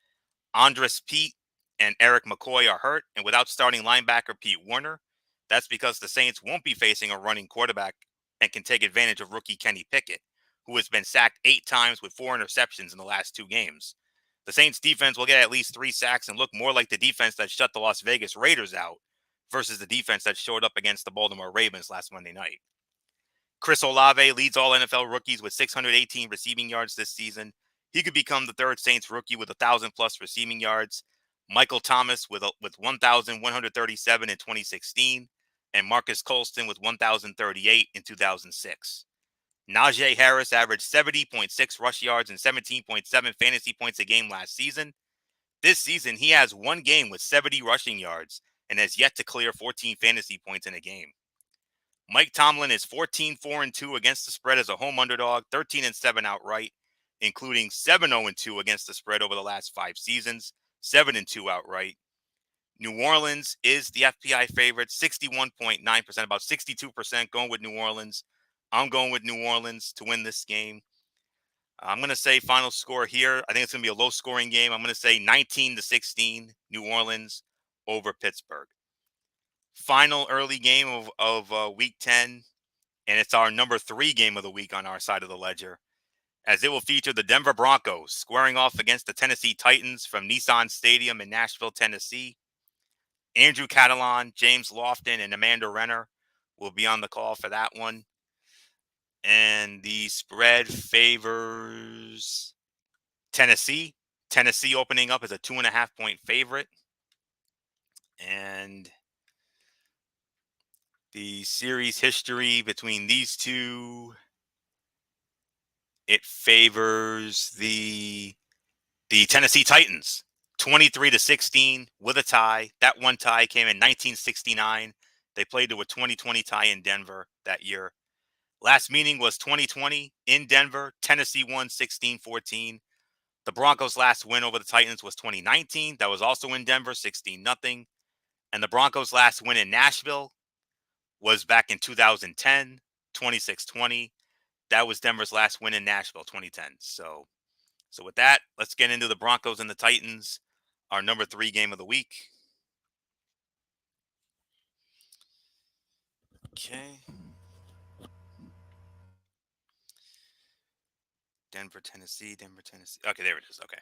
Speaker 1: Andres Pete and Eric McCoy are hurt, and without starting linebacker Pete Warner. That's because the Saints won't be facing a running quarterback and can take advantage of rookie Kenny Pickett, who has been sacked 8 times with 4 interceptions in the last 2 games. The Saints defense will get at least 3 sacks and look more like the defense that shut the Las Vegas Raiders out versus the defense that showed up against the Baltimore Ravens last Monday night. Chris Olave leads all NFL rookies with 618 receiving yards this season. He could become the third Saints rookie with 1,000-plus receiving yards. Michael Thomas with 1,137 in 2016, and Marcus Colston with 1,038 in 2006. Najee Harris averaged 70.6 rush yards and 17.7 fantasy points a game last season. This season, he has 1 game with 70 rushing yards and has yet to clear 14 fantasy points in a game. Mike Tomlin is 14-4-2 against the spread as a home underdog, 13-7 outright, including 7-0-2 against the spread over the last 5 seasons, 7-2 outright. New Orleans is the FPI favorite, 61.9%, about 62% going with New Orleans. I'm going with New Orleans to win this game. I'm going to say final score here. I think it's going to be a low scoring game. I'm going to say 19-16, New Orleans over Pittsburgh. Final early game of week 10, and it's our number 3 game of the week on our side of the ledger, as it will feature the Denver Broncos squaring off against the Tennessee Titans from Nissan Stadium in Nashville, Tennessee. Andrew Catalan, James Lofton, and Amanda Renner will be on the call for that one. And the spread favors Tennessee. Tennessee opening up as a 2.5-point favorite. And the series history between these two, it favors the Tennessee Titans, 23-16 with a tie. That one tie came in 1969. They played to a 2020 tie in Denver that year. Last meeting was 2020 in Denver. Tennessee won 16-14. The Broncos' last win over the Titans was 2019. That was also in Denver, 16-0. And the Broncos' last win in Nashville was back in 2010, 26-20. That was Denver's last win in Nashville, 2010. So with that, let's get into the Broncos and the Titans, our number 3 game of the week. Okay. Denver, Tennessee. Okay, there it is. Okay.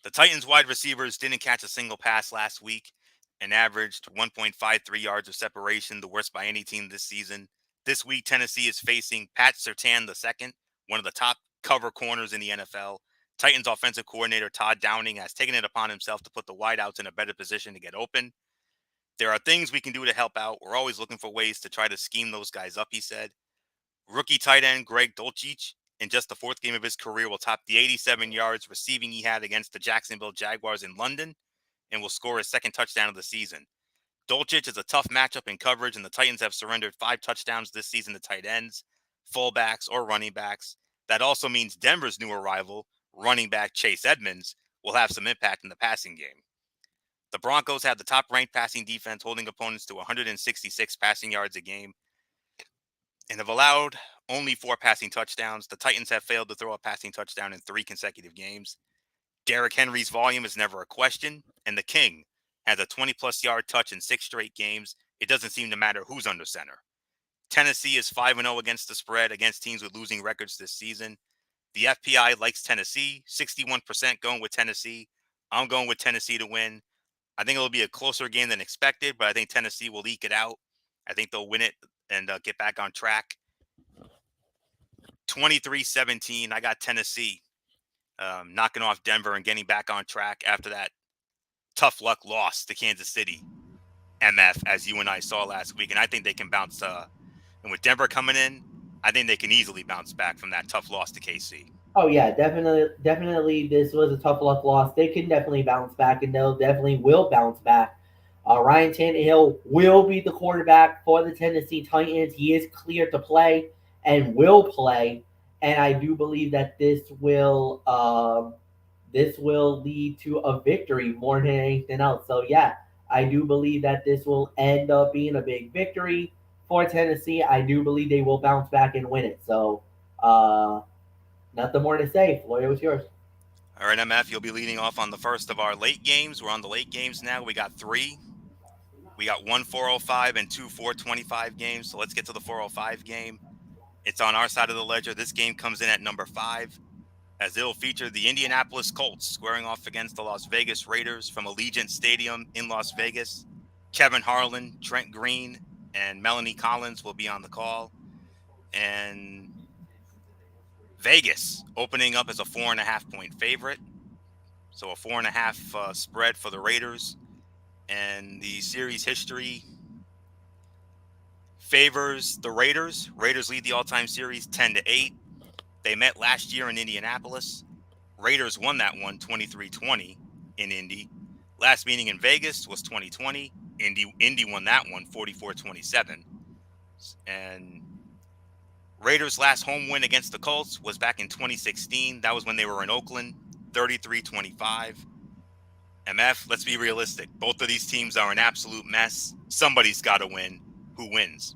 Speaker 1: The Titans wide receivers didn't catch a single pass last week and averaged 1.53 yards of separation, the worst by any team this season. This week, Tennessee is facing Pat Surtain II, one of the top cover corners in the NFL. Titans offensive coordinator Todd Downing has taken it upon himself to put the wideouts in a better position to get open. There are things we can do to help out. We're always looking for ways to try to scheme those guys up, he said. Rookie tight end Greg Dulcich, in just the 4th game of his career, will top the 87 yards receiving he had against the Jacksonville Jaguars in London and will score his 2nd touchdown of the season. Dulcich is a tough matchup in coverage, and the Titans have surrendered 5 touchdowns this season to tight ends, fullbacks, or running backs. That also means Denver's new arrival, running back Chase Edmonds, will have some impact in the passing game. The Broncos have the top-ranked passing defense, holding opponents to 166 passing yards a game, and have allowed only 4 passing touchdowns. The Titans have failed to throw a passing touchdown in 3 consecutive games. Derrick Henry's volume is never a question, and the King has a 20-plus yard touch in 6 straight games. It doesn't seem to matter who's under center. Tennessee is 5-0 against the spread against teams with losing records this season. The FPI likes Tennessee, 61% going with Tennessee. I'm going with Tennessee to win. I think it'll be a closer game than expected, but I think Tennessee will eke it out. I think they'll win it and get back on track. 23-17, I got Tennessee knocking off Denver and getting back on track after that tough luck loss to Kansas City, MF, as you and I saw last week. And I think they can bounce. And with Denver coming in, I think they can easily bounce back from that tough loss to KC.
Speaker 3: Oh yeah, definitely. This was a tough luck loss. They can definitely bounce back, and they'll definitely will bounce back. Ryan Tannehill will be the quarterback for the Tennessee Titans. He is cleared to play and will play, and I do believe that this will lead to a victory more than anything else. So yeah, I do believe that this will end up being a big victory for Tennessee. I do believe they will bounce back and win it. So. Nothing more to say. Floyd, what's yours?
Speaker 1: All right, MF, you'll be leading off on the first of our late games. We're on the late games now. We got 3. We got 1 405 and 2 425 games. So let's get to the 405 game. It's on our side of the ledger. This game comes in at number 5, as it'll feature the Indianapolis Colts squaring off against the Las Vegas Raiders from Allegiant Stadium in Las Vegas. Kevin Harlan, Trent Green, and Melanie Collins will be on the call. And Vegas opening up as a 4.5-point favorite. So a 4.5 spread for the Raiders. And the series history favors the Raiders. Raiders lead the all-time series 10-8. They met last year in Indianapolis. Raiders won that one 23-20 in Indy. Last meeting in Vegas was 2020. Indy won that one 44-27. And Raiders' last home win against the Colts was back in 2016. That was when they were in Oakland, 33-25. MF, let's be realistic. Both of these teams are an absolute mess. Somebody's got to win. Who wins?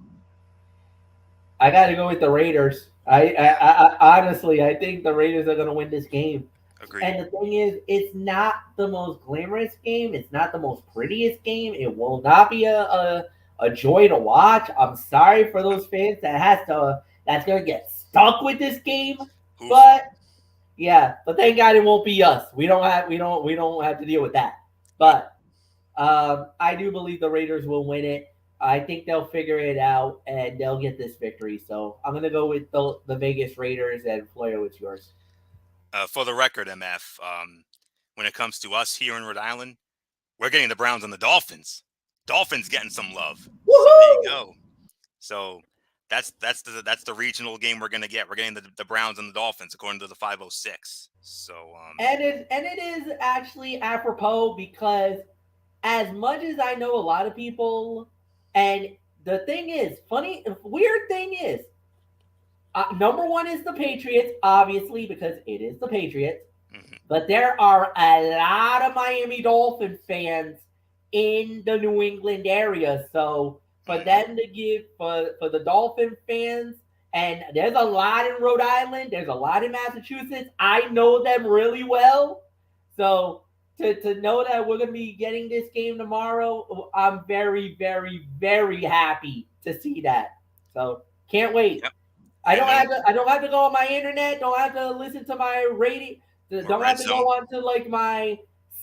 Speaker 3: I got to go with the Raiders. I honestly, I think the Raiders are going to win this game.
Speaker 1: Agreed.
Speaker 3: And the thing is, it's not the most glamorous game. It's not the most prettiest game. It will not be a joy to watch. I'm sorry for those fans that's going to get stuck with this game.
Speaker 1: Oof.
Speaker 3: But yeah, but thank God it won't be us. We don't have to deal with that. But I do believe the Raiders will win it. I think they'll figure it out and they'll get this victory. So I'm going to go with the Vegas Raiders, and Floyo, it's yours.
Speaker 1: For the record, MF, when it comes to us here in Rhode Island, we're getting the Browns and the Dolphins. Dolphins getting some love.
Speaker 3: Woo-hoo!
Speaker 1: So there you go. So that's the regional game we're gonna get. We're getting the Browns and the Dolphins according to the 506. So
Speaker 3: and it is actually apropos because as much as I know a lot of people, and the thing is, weird thing is, number one is the Patriots, obviously, because it is the Patriots.
Speaker 1: Mm-hmm.
Speaker 3: But there are a lot of Miami Dolphin fans in the New England area. So for them to give for the Dolphin fans, and there's a lot in Rhode Island, there's a lot in Massachusetts. I know them really well. So to know that we're going to be getting this game tomorrow, I'm very, very, very happy to see that. So can't wait.
Speaker 1: Yep.
Speaker 3: I don't have to go on my internet. Don't have to listen to my radio. Don't have to go on to like my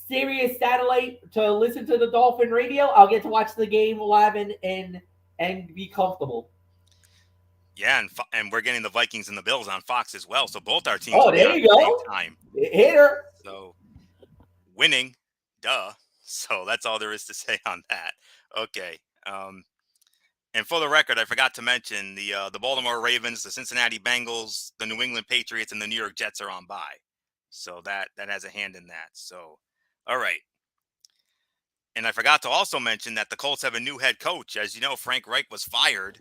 Speaker 3: Sirius satellite to listen to the Dolphin radio. I'll get to watch the game live and be comfortable.
Speaker 1: Yeah, and we're getting the Vikings and the Bills on Fox as well. So both our teams.
Speaker 3: Oh, there you go.
Speaker 1: Same time.
Speaker 3: Hitter.
Speaker 1: So winning, duh. So that's all there is to say on that. Okay. And for the record, I forgot to mention the Baltimore Ravens, the Cincinnati Bengals, the New England Patriots, and the New York Jets are on bye. So that has a hand in that. So, all right. And I forgot to also mention that the Colts have a new head coach. As you know, Frank Reich was fired,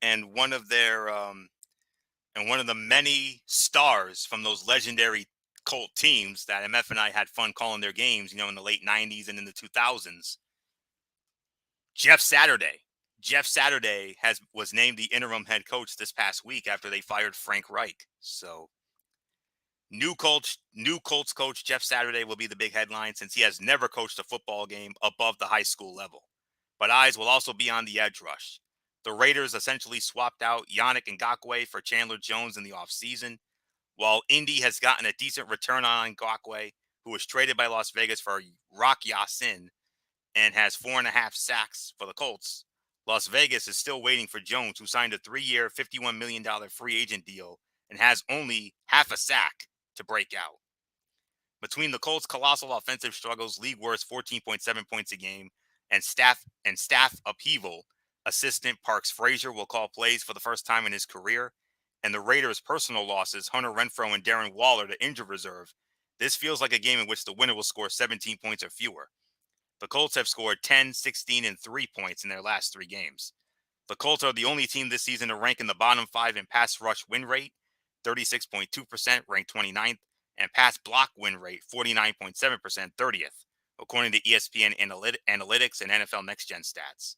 Speaker 1: and one of the many stars from those legendary Colt teams that MF and I had fun calling their games, in the late 90s and in the 2000s. Jeff Saturday was named the interim head coach this past week after they fired Frank Reich. So new Colts coach Jeff Saturday will be the big headline, since he has never coached a football game above the high school level. But eyes will also be on the edge rush. The Raiders essentially swapped out Yannick Ngakoue for Chandler Jones in the offseason, while Indy has gotten a decent return on Ngakoue, who was traded by Las Vegas for Rock Ya-Sin and has 4.5 sacks for the Colts. Las Vegas is still waiting for Jones, who signed a 3-year, $51 million free agent deal and has only half a sack to break out. Between the Colts' colossal offensive struggles, league worst 14.7 points a game, and staff upheaval, assistant Parks Frazier will call plays for the first time in his career, and the Raiders' personal losses, Hunter Renfrow and Darren Waller to injured reserve, this feels like a game in which the winner will score 17 points or fewer. The Colts have scored 10, 16, and 3 points in their last 3 games. The Colts are the only team this season to rank in the bottom 5 in pass rush win rate, 36.2%, ranked 29th, and pass block win rate, 49.7%, 30th, according to ESPN Analytics and NFL Next Gen stats.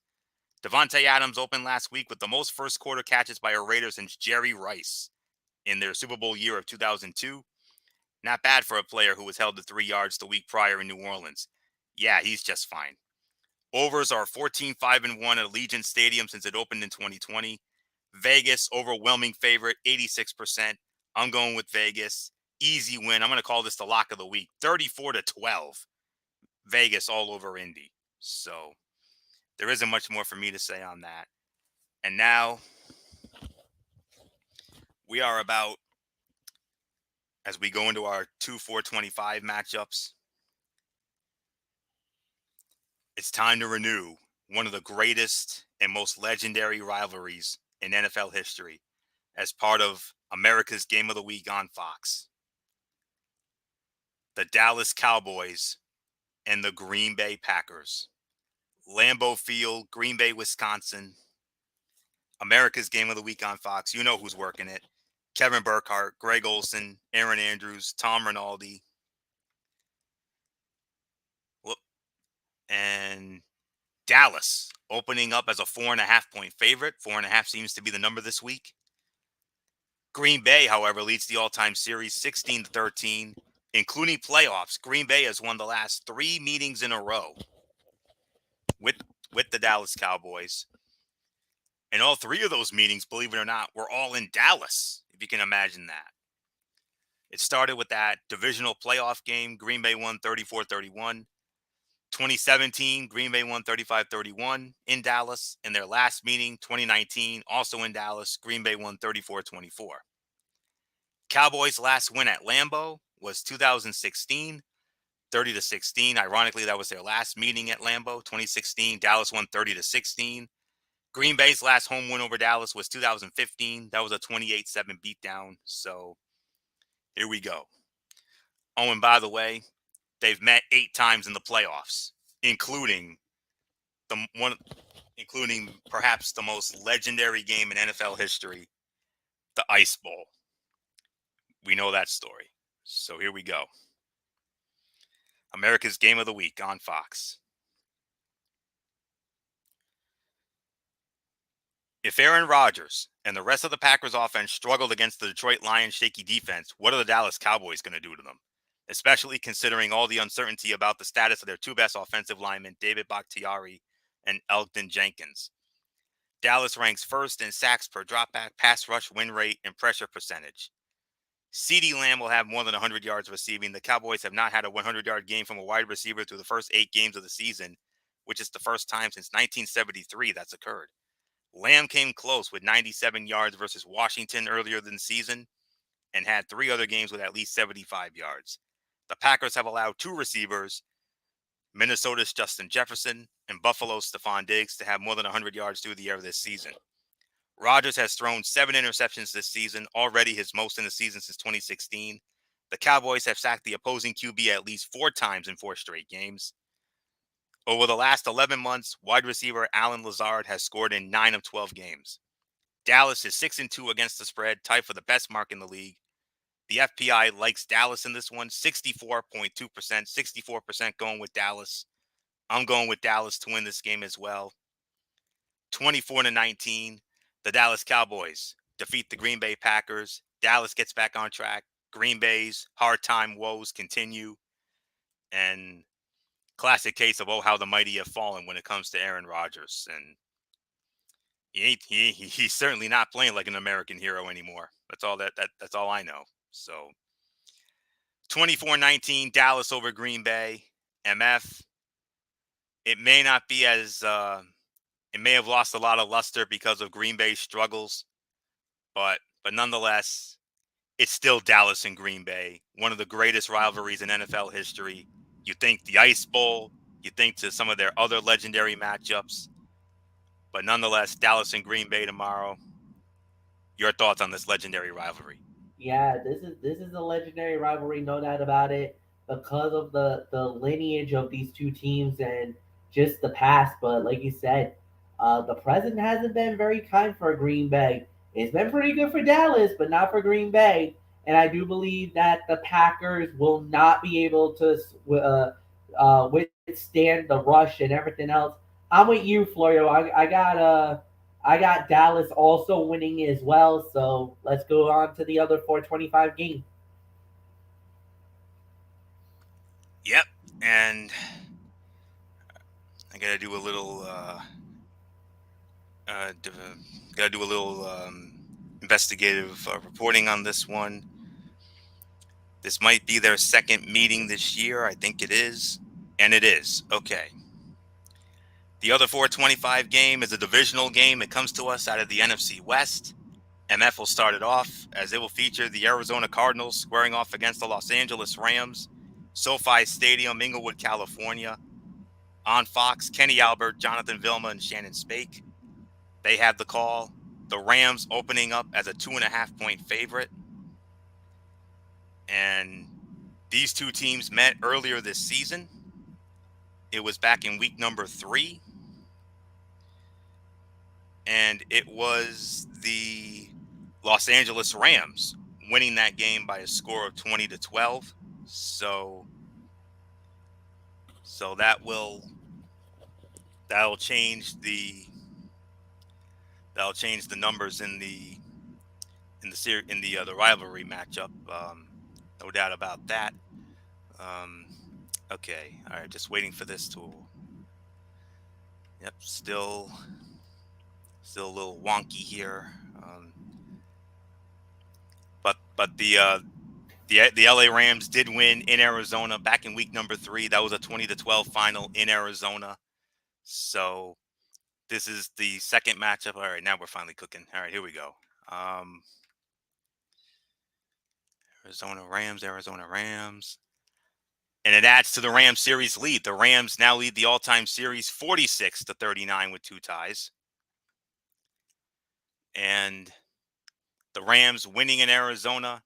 Speaker 1: Devontae Adams opened last week with the most first quarter catches by a Raider since Jerry Rice in their Super Bowl year of 2002. Not bad for a player who was held to 3 yards the week prior in New Orleans. Yeah, he's just fine. Overs are 14-5-1 at Allegiant Stadium since it opened in 2020. Vegas, overwhelming favorite, 86%. I'm going with Vegas. Easy win. I'm going to call this the lock of the week. 34-12. Vegas all over Indy. So there isn't much more for me to say on that. And now we are about, as we go into our 2-4-25 matchups, it's time to renew one of the greatest and most legendary rivalries in NFL history as part of America's Game of the Week on Fox. The Dallas Cowboys and the Green Bay Packers. Lambeau Field, Green Bay, Wisconsin. America's Game of the Week on Fox. You know who's working it. Kevin Burkhardt, Greg Olson, Aaron Andrews, Tom Rinaldi. And Dallas opening up as a 4.5-point favorite. 4.5 seems to be the number this week. Green Bay, however, leads the all-time series 16-13, including playoffs. Green Bay has won the last 3 meetings in a row with the Dallas Cowboys. And all 3 of those meetings, believe it or not, were all in Dallas, if you can imagine that. It started with that divisional playoff game. Green Bay won 34-31. 2017, Green Bay won 35-31 in Dallas. In their last meeting, 2019, also in Dallas, Green Bay won 34-24. Cowboys' last win at Lambeau was 2016, 30-16. Ironically, that was their last meeting at Lambeau. 2016, Dallas won 30-16. Green Bay's last home win over Dallas was 2015. That was a 28-7 beatdown. So here we go. Oh, and by the way, they've met 8 times in the playoffs, including perhaps the most legendary game in NFL history, the Ice Bowl. We know that story. So here we go. America's Game of the Week on Fox. If Aaron Rodgers and the rest of the Packers offense struggled against the Detroit Lions' shaky defense, what are the Dallas Cowboys going to do to them? Especially considering all the uncertainty about the status of their 2 best offensive linemen, David Bakhtiari and Elgton Jenkins. Dallas ranks first in sacks per dropback, pass rush win rate, and pressure percentage. CeeDee Lamb will have more than 100 yards receiving. The Cowboys have not had a 100-yard game from a wide receiver through the first 8 games of the season, which is the first time since 1973 that's occurred. Lamb came close with 97 yards versus Washington earlier in the season and had 3 other games with at least 75 yards. The Packers have allowed 2 receivers, Minnesota's Justin Jefferson and Buffalo's Stephon Diggs, to have more than 100 yards through the air this season. Rodgers has thrown 7 interceptions this season, already his most in the season since 2016. The Cowboys have sacked the opposing QB at least 4 times in 4 straight games. Over the last 11 months, wide receiver Allen Lazard has scored in 9 of 12 games. Dallas is 6-2 against the spread, tied for the best mark in the league. The FPI likes Dallas in this one, 64.2%, 64% going with Dallas. I'm going with Dallas to win this game as well. 24-19, the Dallas Cowboys defeat the Green Bay Packers. Dallas gets back on track. Green Bay's hard time woes continue. And classic case of, oh, how the mighty have fallen when it comes to Aaron Rodgers. And He's certainly not playing like an American hero anymore. That's all I know. So 24-19 Dallas over Green Bay. MF. It may not be as it may have lost a lot of luster because of Green Bay's struggles, but nonetheless, it's still Dallas and Green Bay, one of the greatest rivalries in NFL history. You think the Ice Bowl, you think to some of their other legendary matchups, but nonetheless, Dallas and Green Bay tomorrow. Your thoughts on this legendary rivalry?
Speaker 3: Yeah, this is a legendary rivalry, no doubt about it, because of the lineage of these two teams and just the past. But like you said, the present hasn't been very kind for Green Bay. It's been pretty good for Dallas, but not for Green Bay. And I do believe that the Packers will not be able to withstand the rush and everything else. I'm with you, Florio. I got Dallas also winning as well. So let's go on to the other 425 game.
Speaker 1: Yep. And I gotta do a little uh, gotta do a little investigative reporting on this one. This might be their second meeting this year. I think it is. And it is. Okay. The other 425 game is a divisional game. It comes to us out of the NFC West. MF will start it off as it will feature the Arizona Cardinals squaring off against the Los Angeles Rams, SoFi Stadium, Inglewood, California. On Fox, Kenny Albert, Jonathan Vilma, and Shannon Spake. They have the call. The Rams opening up as a 2.5-point favorite. And these two teams met earlier this season. It was back in week number 3. And it was the Los Angeles Rams winning that game by a score of 20-12. So that'll change the numbers in the rivalry matchup. No doubt about that. Okay, all right, just waiting for this tool. Yep, still a little wonky here. But the LA Rams did win in Arizona back in week number 3. That was a 20-12 final in Arizona. So this is the second matchup. All right, now we're finally cooking. All right, here we go. Arizona Rams. And it adds to the Rams series lead. The Rams now lead the all-time series 46-39 with 2 ties. And the Rams winning in Arizona.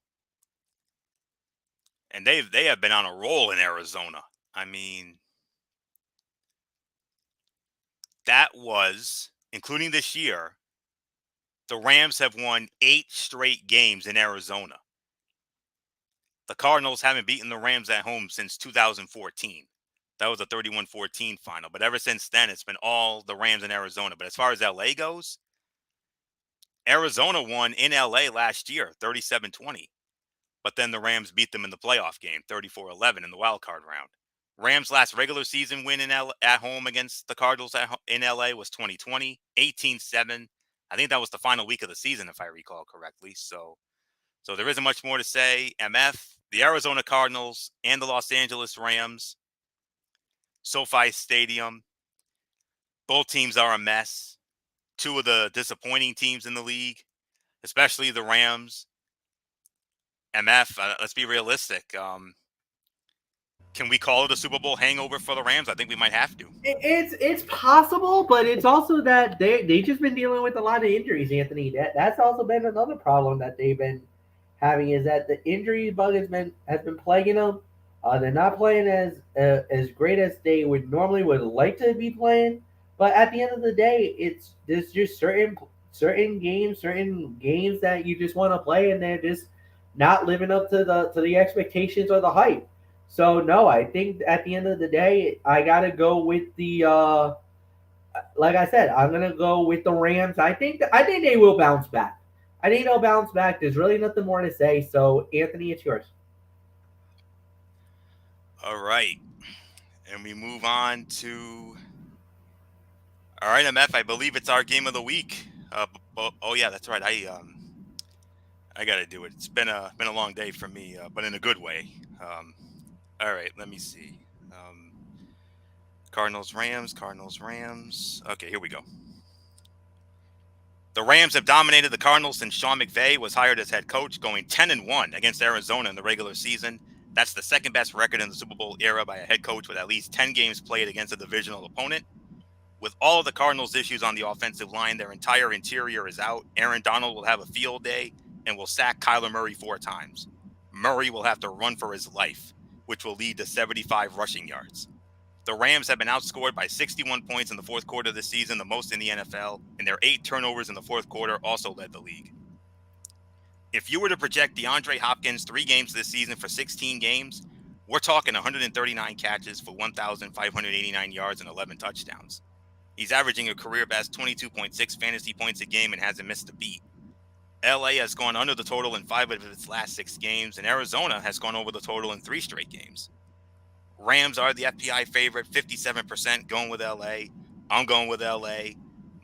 Speaker 1: And they have been on a roll in Arizona. I mean, that was, including this year, the Rams have won 8 straight games in Arizona. The Cardinals haven't beaten the Rams at home since 2014. That was a 31-14 final. But ever since then, it's been all the Rams in Arizona. But as far as LA goes, Arizona won in LA last year, 37-20. But then the Rams beat them in the playoff game, 34-11 in the wild card round. Rams' last regular season win at home against the Cardinals in LA was 2020, 18-7. I think that was the final week of the season, if I recall correctly. So there isn't much more to say. MF, the Arizona Cardinals, and the Los Angeles Rams, SoFi Stadium. Both teams are a mess. 2 of the disappointing teams in the league, especially the Rams. MF, let's be realistic. Can we call it a Super Bowl hangover for the Rams? I think we might have to.
Speaker 3: It's possible, but it's also that they just been dealing with a lot of injuries, Anthony. That's also been another problem that they've been having is that the injury bug has been plaguing them. They're not playing as great as they would like to be playing. But at the end of the day, it's there's just certain games that you just want to play, and they're just not living up to the expectations or the hype. So no, I think at the end of the day, I gotta go with the like I said, I'm gonna go with the Rams. I think they will bounce back. I think they'll bounce back. There's really nothing more to say. So Anthony, it's yours.
Speaker 1: All right. And we move on to. All right, MF, I believe it's our game of the week. Oh yeah, that's right. I got to do it. It's been a long day for me, but in a good way. Um, all right, let me see. Cardinals, Rams, Cardinals, Rams. Okay, here we go. The Rams have dominated the Cardinals since Sean McVay was hired as head coach, going 10-1 against Arizona in the regular season. That's the second best record in the Super Bowl era by a head coach with at least 10 games played against a divisional opponent. With all of the Cardinals' issues on the offensive line, their entire interior is out. Aaron Donald will have a field day and will sack Kyler Murray 4 times. Murray will have to run for his life, which will lead to 75 rushing yards. The Rams have been outscored by 61 points in the fourth quarter this season, the most in the NFL, and their 8 turnovers in the fourth quarter also led the league. If you were to project DeAndre Hopkins 3 games this season for 16 games, we're talking 139 catches for 1,589 yards and 11 touchdowns. He's averaging a career best 22.6 fantasy points a game and hasn't missed a beat. LA has gone under the total in 5 of its last 6 games, and Arizona has gone over the total in 3 straight games. Rams are the FPI favorite, 57% going with LA. I'm going with LA.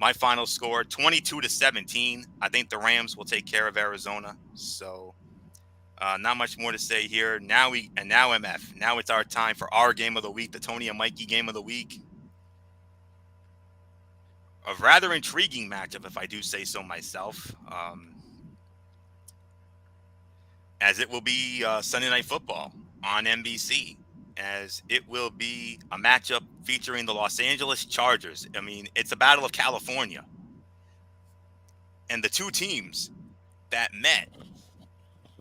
Speaker 1: My final score 22-17. I think the Rams will take care of Arizona. So not much more to say here. Now MF. Now it's our time for our game of the week, the Tony and Mikey game of the week. A rather intriguing matchup, if I do say so myself, as it will be Sunday Night Football on NBC, as it will be a matchup featuring the Los Angeles Chargers. I mean, it's a battle of California. And the two teams that met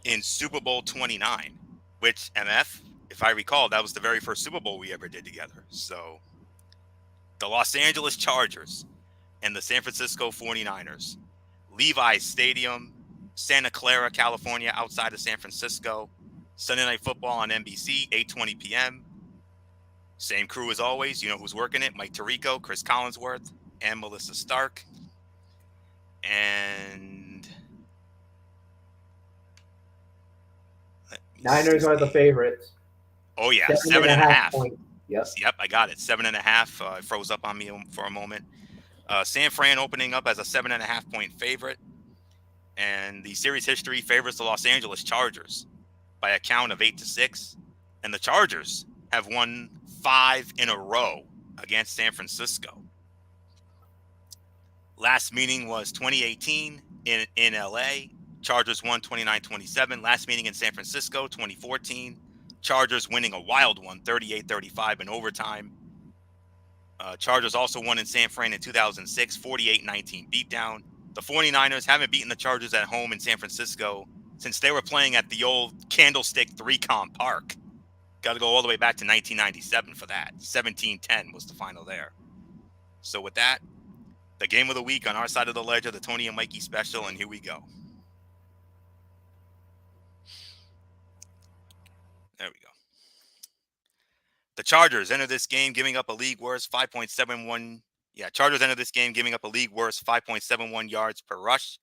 Speaker 1: in Super Bowl 29, which, MF, if I recall, that was the very first Super Bowl we ever did together. So the Los Angeles Chargers and the San Francisco 49ers. Levi's Stadium, Santa Clara, California, outside of San Francisco. Sunday Night Football on NBC, 8:20 p.m. Same crew as always. You know who's working it? Mike Tirico, Chris Collinsworth, and Melissa Stark. And
Speaker 3: Niners are the favorites.
Speaker 1: Oh yeah,
Speaker 3: 7.5 points.
Speaker 1: Yep, I got it. 7.5. It froze up on me for a moment. San Fran opening up as a 7.5 point favorite. And the series history favors the Los Angeles Chargers by a count of 8-6. And the Chargers have won 5 in a row against San Francisco. Last meeting was 2018 in LA. Chargers won 29-27. Last meeting in San Francisco, 2014. Chargers winning a wild one, 38-35 in overtime. Chargers also won in San Fran in 2006, 48-19 beatdown. The 49ers haven't beaten the Chargers at home in San Francisco since they were playing at the old Candlestick 3-Comp Park. Got to go all the way back to 1997 for that. 17-10 was the final there. So with that, the game of the week on our side of the ledger, the Tony and Mikey special, and here we go. There we go. The Chargers enter this game giving up a league worst 5.71. Chargers enter this game giving up a league worst 5.71 yards per rush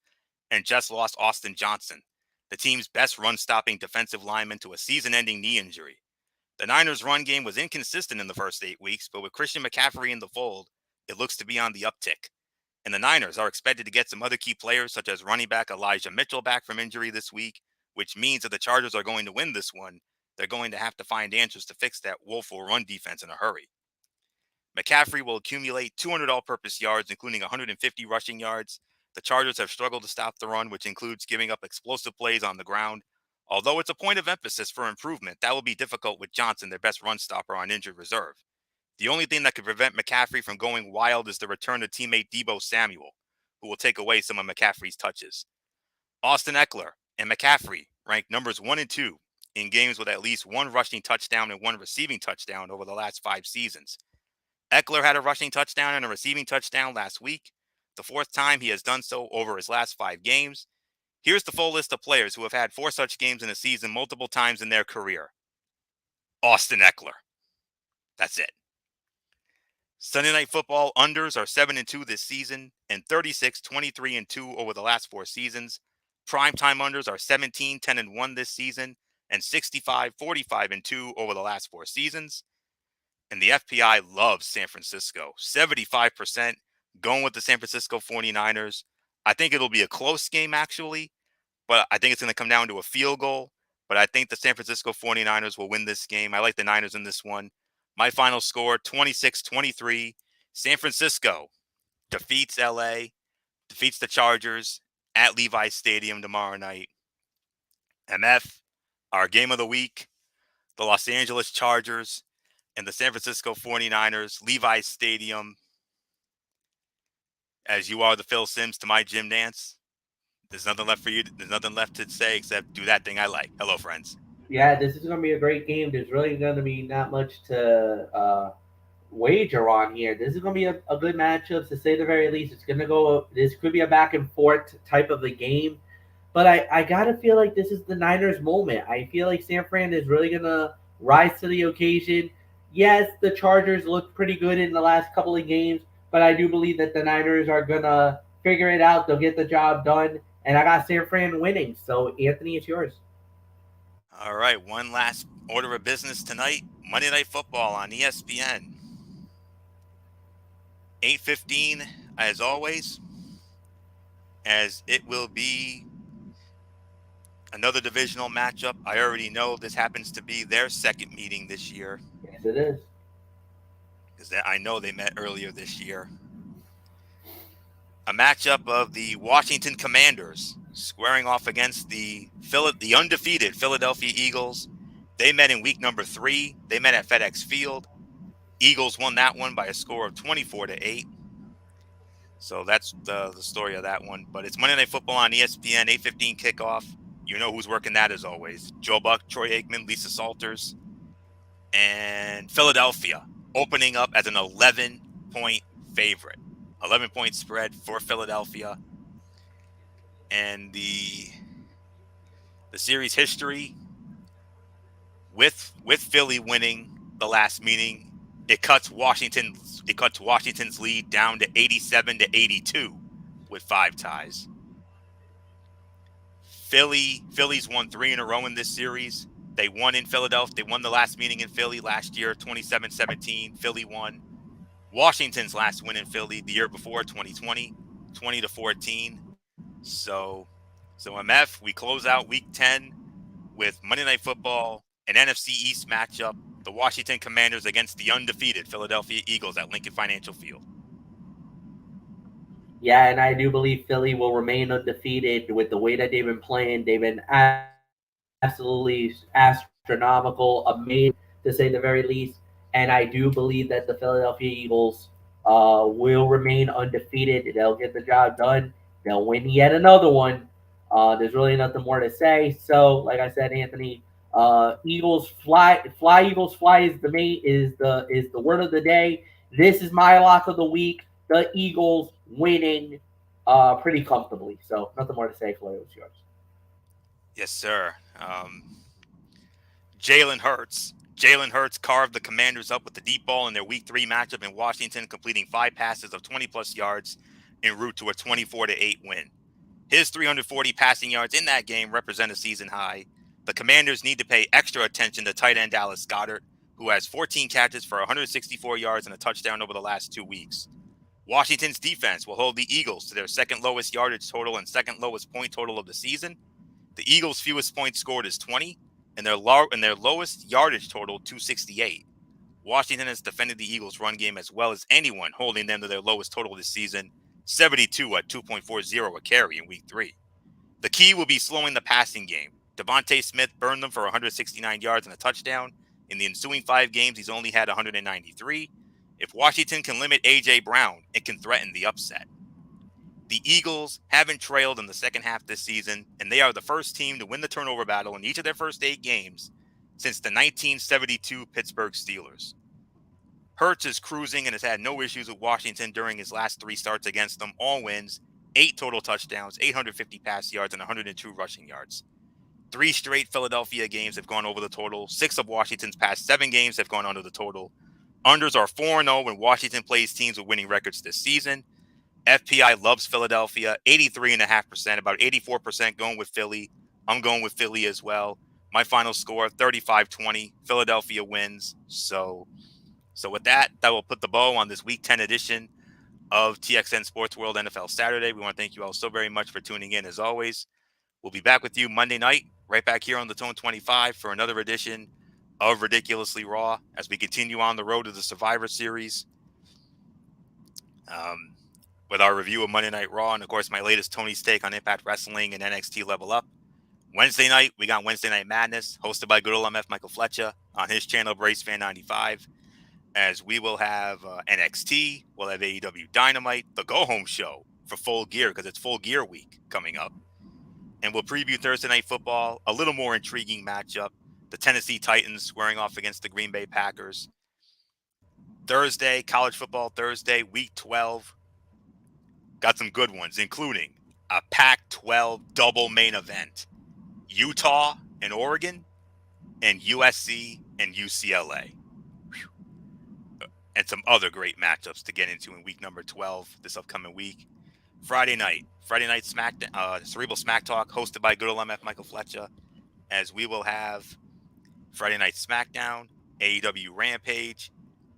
Speaker 1: and just lost Austin Johnson, the team's best run-stopping defensive lineman, to a season-ending knee injury. The Niners' run game was inconsistent in the first 8 weeks, but with Christian McCaffrey in the fold, it looks to be on the uptick. And the Niners are expected to get some other key players, such as running back Elijah Mitchell, back from injury this week, which means that the Chargers are going to win this one. They're going to have to find answers to fix that woeful run defense in a hurry. McCaffrey will accumulate 200 all-purpose yards, including 150 rushing yards. The Chargers have struggled to stop the run, which includes giving up explosive plays on the ground. Although it's a point of emphasis for improvement, that will be difficult with Johnson, their best run stopper, on injured reserve. The only thing that could prevent McCaffrey from going wild is the return of teammate Deebo Samuel, who will take away some of McCaffrey's touches. Austin Eckler and McCaffrey ranked numbers 1 and 2 in games with at least 1 rushing touchdown and 1 receiving touchdown over the last 5 seasons. Eckler had a rushing touchdown and a receiving touchdown last week, the 4th time he has done so over his last 5 games. Here's the full list of players who have had 4 such games in a season multiple times in their career. Austin Eckler. That's it. Sunday Night Football unders are 7-2 this season and 36, 23-2 over the last 4 seasons. Primetime unders are 17, 10-1 this season and 65, 45-2 over the last 4 seasons. And the FPI loves San Francisco. 75% going with the San Francisco 49ers. I think it'll be a close game, actually, but I think it's going to come down to a field goal. But I think the San Francisco 49ers will win this game. I like the Niners in this one. My final score 26-23. San Francisco defeats LA, defeats the Chargers at Levi's Stadium tomorrow night. MF, our game of the week, the Los Angeles Chargers and the San Francisco 49ers, Levi's Stadium. As you are the Phil Sims to my Jim Nance. There's nothing left for you. There's nothing left to say except do that thing I like. Hello, friends.
Speaker 3: Yeah, this is going to be a great game. There's really going to be not much to wager on here. This is going to be a good matchup, to say the very least. It's going to go. This could be a back and forth type of a game, but I gotta feel like this is the Niners' moment. I feel like San Fran is really going to rise to the occasion. Yes, the Chargers looked pretty good in the last couple of games, but I do believe that the Niners are going to figure it out. They'll get the job done, and I got San Fran winning. So Anthony, it's yours.
Speaker 1: All right, one last order of business tonight. Monday Night Football on ESPN. 8:15, as always, as it will be another divisional matchup. I already know this happens to be their second meeting this year,
Speaker 3: Yes, it is.
Speaker 1: because I know they met earlier this year. A matchup of the Washington Commanders squaring off against the undefeated Philadelphia Eagles. They met in week number 3. They met at FedEx Field. Eagles won that one by a score of 24-8. So that's the story of that one. But it's Monday Night Football on ESPN, 8:15 kickoff. You know who's working that as always. Joe Buck, Troy Aikman, Lisa Salters, and Philadelphia opening up as an 11-point favorite. 11-point spread for Philadelphia. And the series history with Philly winning the last meeting, it cuts Washington's lead down to 87-82 with 5 ties. Philly's won 3 in a row in this series. They won in Philadelphia. They won the last meeting in Philly last year, 27-17. Philly won. Washington's last win in Philly the year before, 2020, 20-14. So MF, we close out week 10 with Monday Night Football, an NFC East matchup, the Washington Commanders against the undefeated Philadelphia Eagles at Lincoln Financial Field.
Speaker 3: Yeah, and I do believe Philly will remain undefeated with the way that they've been playing. They've been absolutely astronomical, amazing to say the very least. And I do believe that the Philadelphia Eagles will remain undefeated. They'll get the job done. They'll win yet another one. There's really nothing more to say. So, like I said, Anthony, Eagles fly, fly Eagles fly is the word of the day. This is my lock of the week. The Eagles winning pretty comfortably. So nothing more to say. Floyd, it's yours.
Speaker 1: Yes, sir. Jalen Hurts carved the Commanders up with the deep ball in their Week 3 matchup in Washington, completing 5 passes of 20-plus yards en route to a 24-8 win. His 340 passing yards in that game represent a season high. The Commanders need to pay extra attention to tight end Dallas Goedert, who has 14 catches for 164 yards and a touchdown over the last 2 weeks. Washington's defense will hold the Eagles to their second lowest yardage total and second lowest point total of the season. The Eagles' fewest points scored is 20, and their lowest yardage total 268. Washington has defended the Eagles' run game as well as anyone, holding them to their lowest total this season, 72 at 2.40 a carry in Week 3. The key will be slowing the passing game. Devontae Smith burned them for 169 yards and a touchdown. In the ensuing 5 games, he's only had 193. If Washington can limit A.J. Brown, it can threaten the upset. The Eagles haven't trailed in the second half this season, and they are the first team to win the turnover battle in each of their first 8 games since the 1972 Pittsburgh Steelers. Hurts is cruising and has had no issues with Washington during his last 3 starts against them. All wins, 8 total touchdowns, 850 pass yards, and 102 rushing yards. 3 straight Philadelphia games have gone over the total. 6 of Washington's past 7 games have gone under the total. Unders are 4-0 when Washington plays teams with winning records this season. FPI loves Philadelphia, 83.5%, about 84% going with Philly. I'm going with Philly as well. My final score, 35-20. Philadelphia wins. So with that will put the bow on this Week 10 edition of TXN Sports World NFL Saturday. We want to thank you all so very much for tuning in as always. We'll be back with you Monday night, right back here on the Tone 25 for another edition of Ridiculously Raw as we continue on the road to the Survivor Series. With our review of Monday Night Raw and, of course, my latest Tony's take on Impact Wrestling and NXT Level Up. Wednesday night, we got Wednesday Night Madness, hosted by good old MF Michael Fletcher on his channel, BraceFan95, as we will have NXT, we'll have AEW Dynamite, the go-home show for Full Gear, because it's Full Gear week coming up. And we'll preview Thursday Night Football, a little more intriguing matchup, the Tennessee Titans squaring off against the Green Bay Packers. Thursday, College Football Thursday, Week 12. Got some good ones, including a Pac-12 double main event. Utah and Oregon, and USC and UCLA. And some other great matchups to get into in week number 12 this upcoming week. Friday night Cerebral Smack Talk, hosted by good old MF Michael Fletcher, as we will have Friday Night SmackDown, AEW Rampage,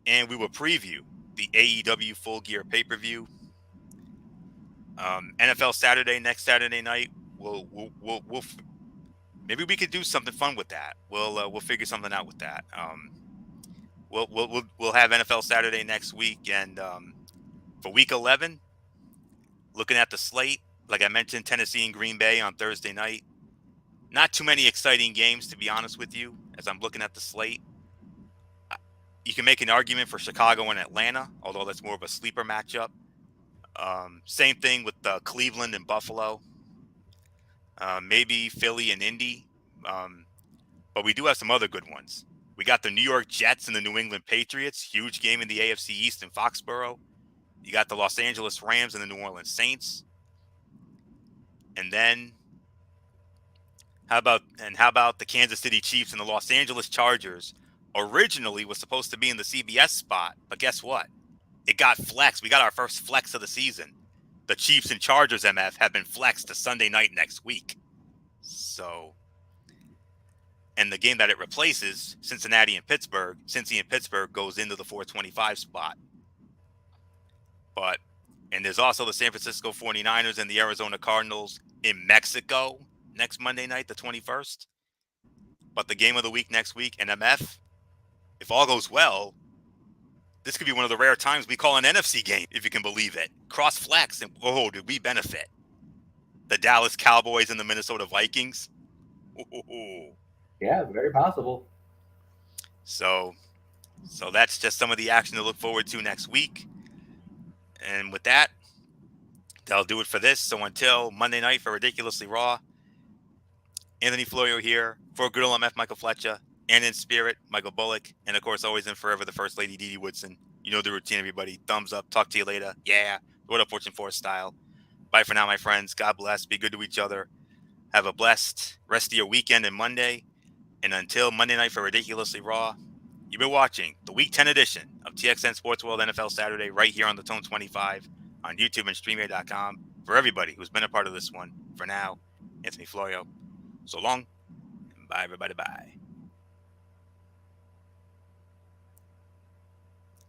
Speaker 1: and we will preview the AEW Full Gear pay-per-view. NFL Saturday, next Saturday night, we'll maybe we could do something fun with that. We'll figure something out with that. We'll have NFL Saturday next week, and for Week 11, looking at the slate, like I mentioned, Tennessee and Green Bay on Thursday night. Not too many exciting games, to be honest with you. As I'm looking at the slate, you can make an argument for Chicago and Atlanta, although that's more of a sleeper matchup. Same thing with Cleveland and Buffalo. Maybe Philly and Indy. But we do have some other good ones. We got the New York Jets and the New England Patriots. Huge game in the AFC East in Foxborough. You got the Los Angeles Rams and the New Orleans Saints. And then how about the Kansas City Chiefs and the Los Angeles Chargers? Originally was supposed to be in the CBS spot, but guess what? It got flexed. We got our first flex of the season. The Chiefs and Chargers, MF, have been flexed to Sunday night next week. So, and the game that it replaces, Cincy and Pittsburgh goes into the 425 spot. And there's also the San Francisco 49ers and the Arizona Cardinals in Mexico next Monday night, the 21st. But the game of the week next week, and MF, if all goes well, this could be one of the rare times we call an NFC game, if you can believe it. Cross flex, and did we benefit? The Dallas Cowboys and the Minnesota Vikings.
Speaker 3: Yeah, very possible.
Speaker 1: So that's just some of the action to look forward to next week. And with that, that'll do it for this. So until Monday night for Ridiculously Raw, Anthony Florio here for good old MF Michael Fletcher, and in spirit, Michael Bullock, and of course, always and forever, the First Lady Dee Woodson. You know the routine, everybody. Thumbs up. Talk to you later. Yeah. What up, Fortune Force style. Bye for now, my friends. God bless. Be good to each other. Have a blessed rest of your weekend and Monday. And until Monday night for Ridiculously Raw, you've been watching the Week 10 edition of TXN Sports World NFL Saturday right here on the Tone 25 on YouTube and StreamYard.com. For everybody who's been a part of this one, for now, Anthony Florio. So long, and bye, everybody. Bye.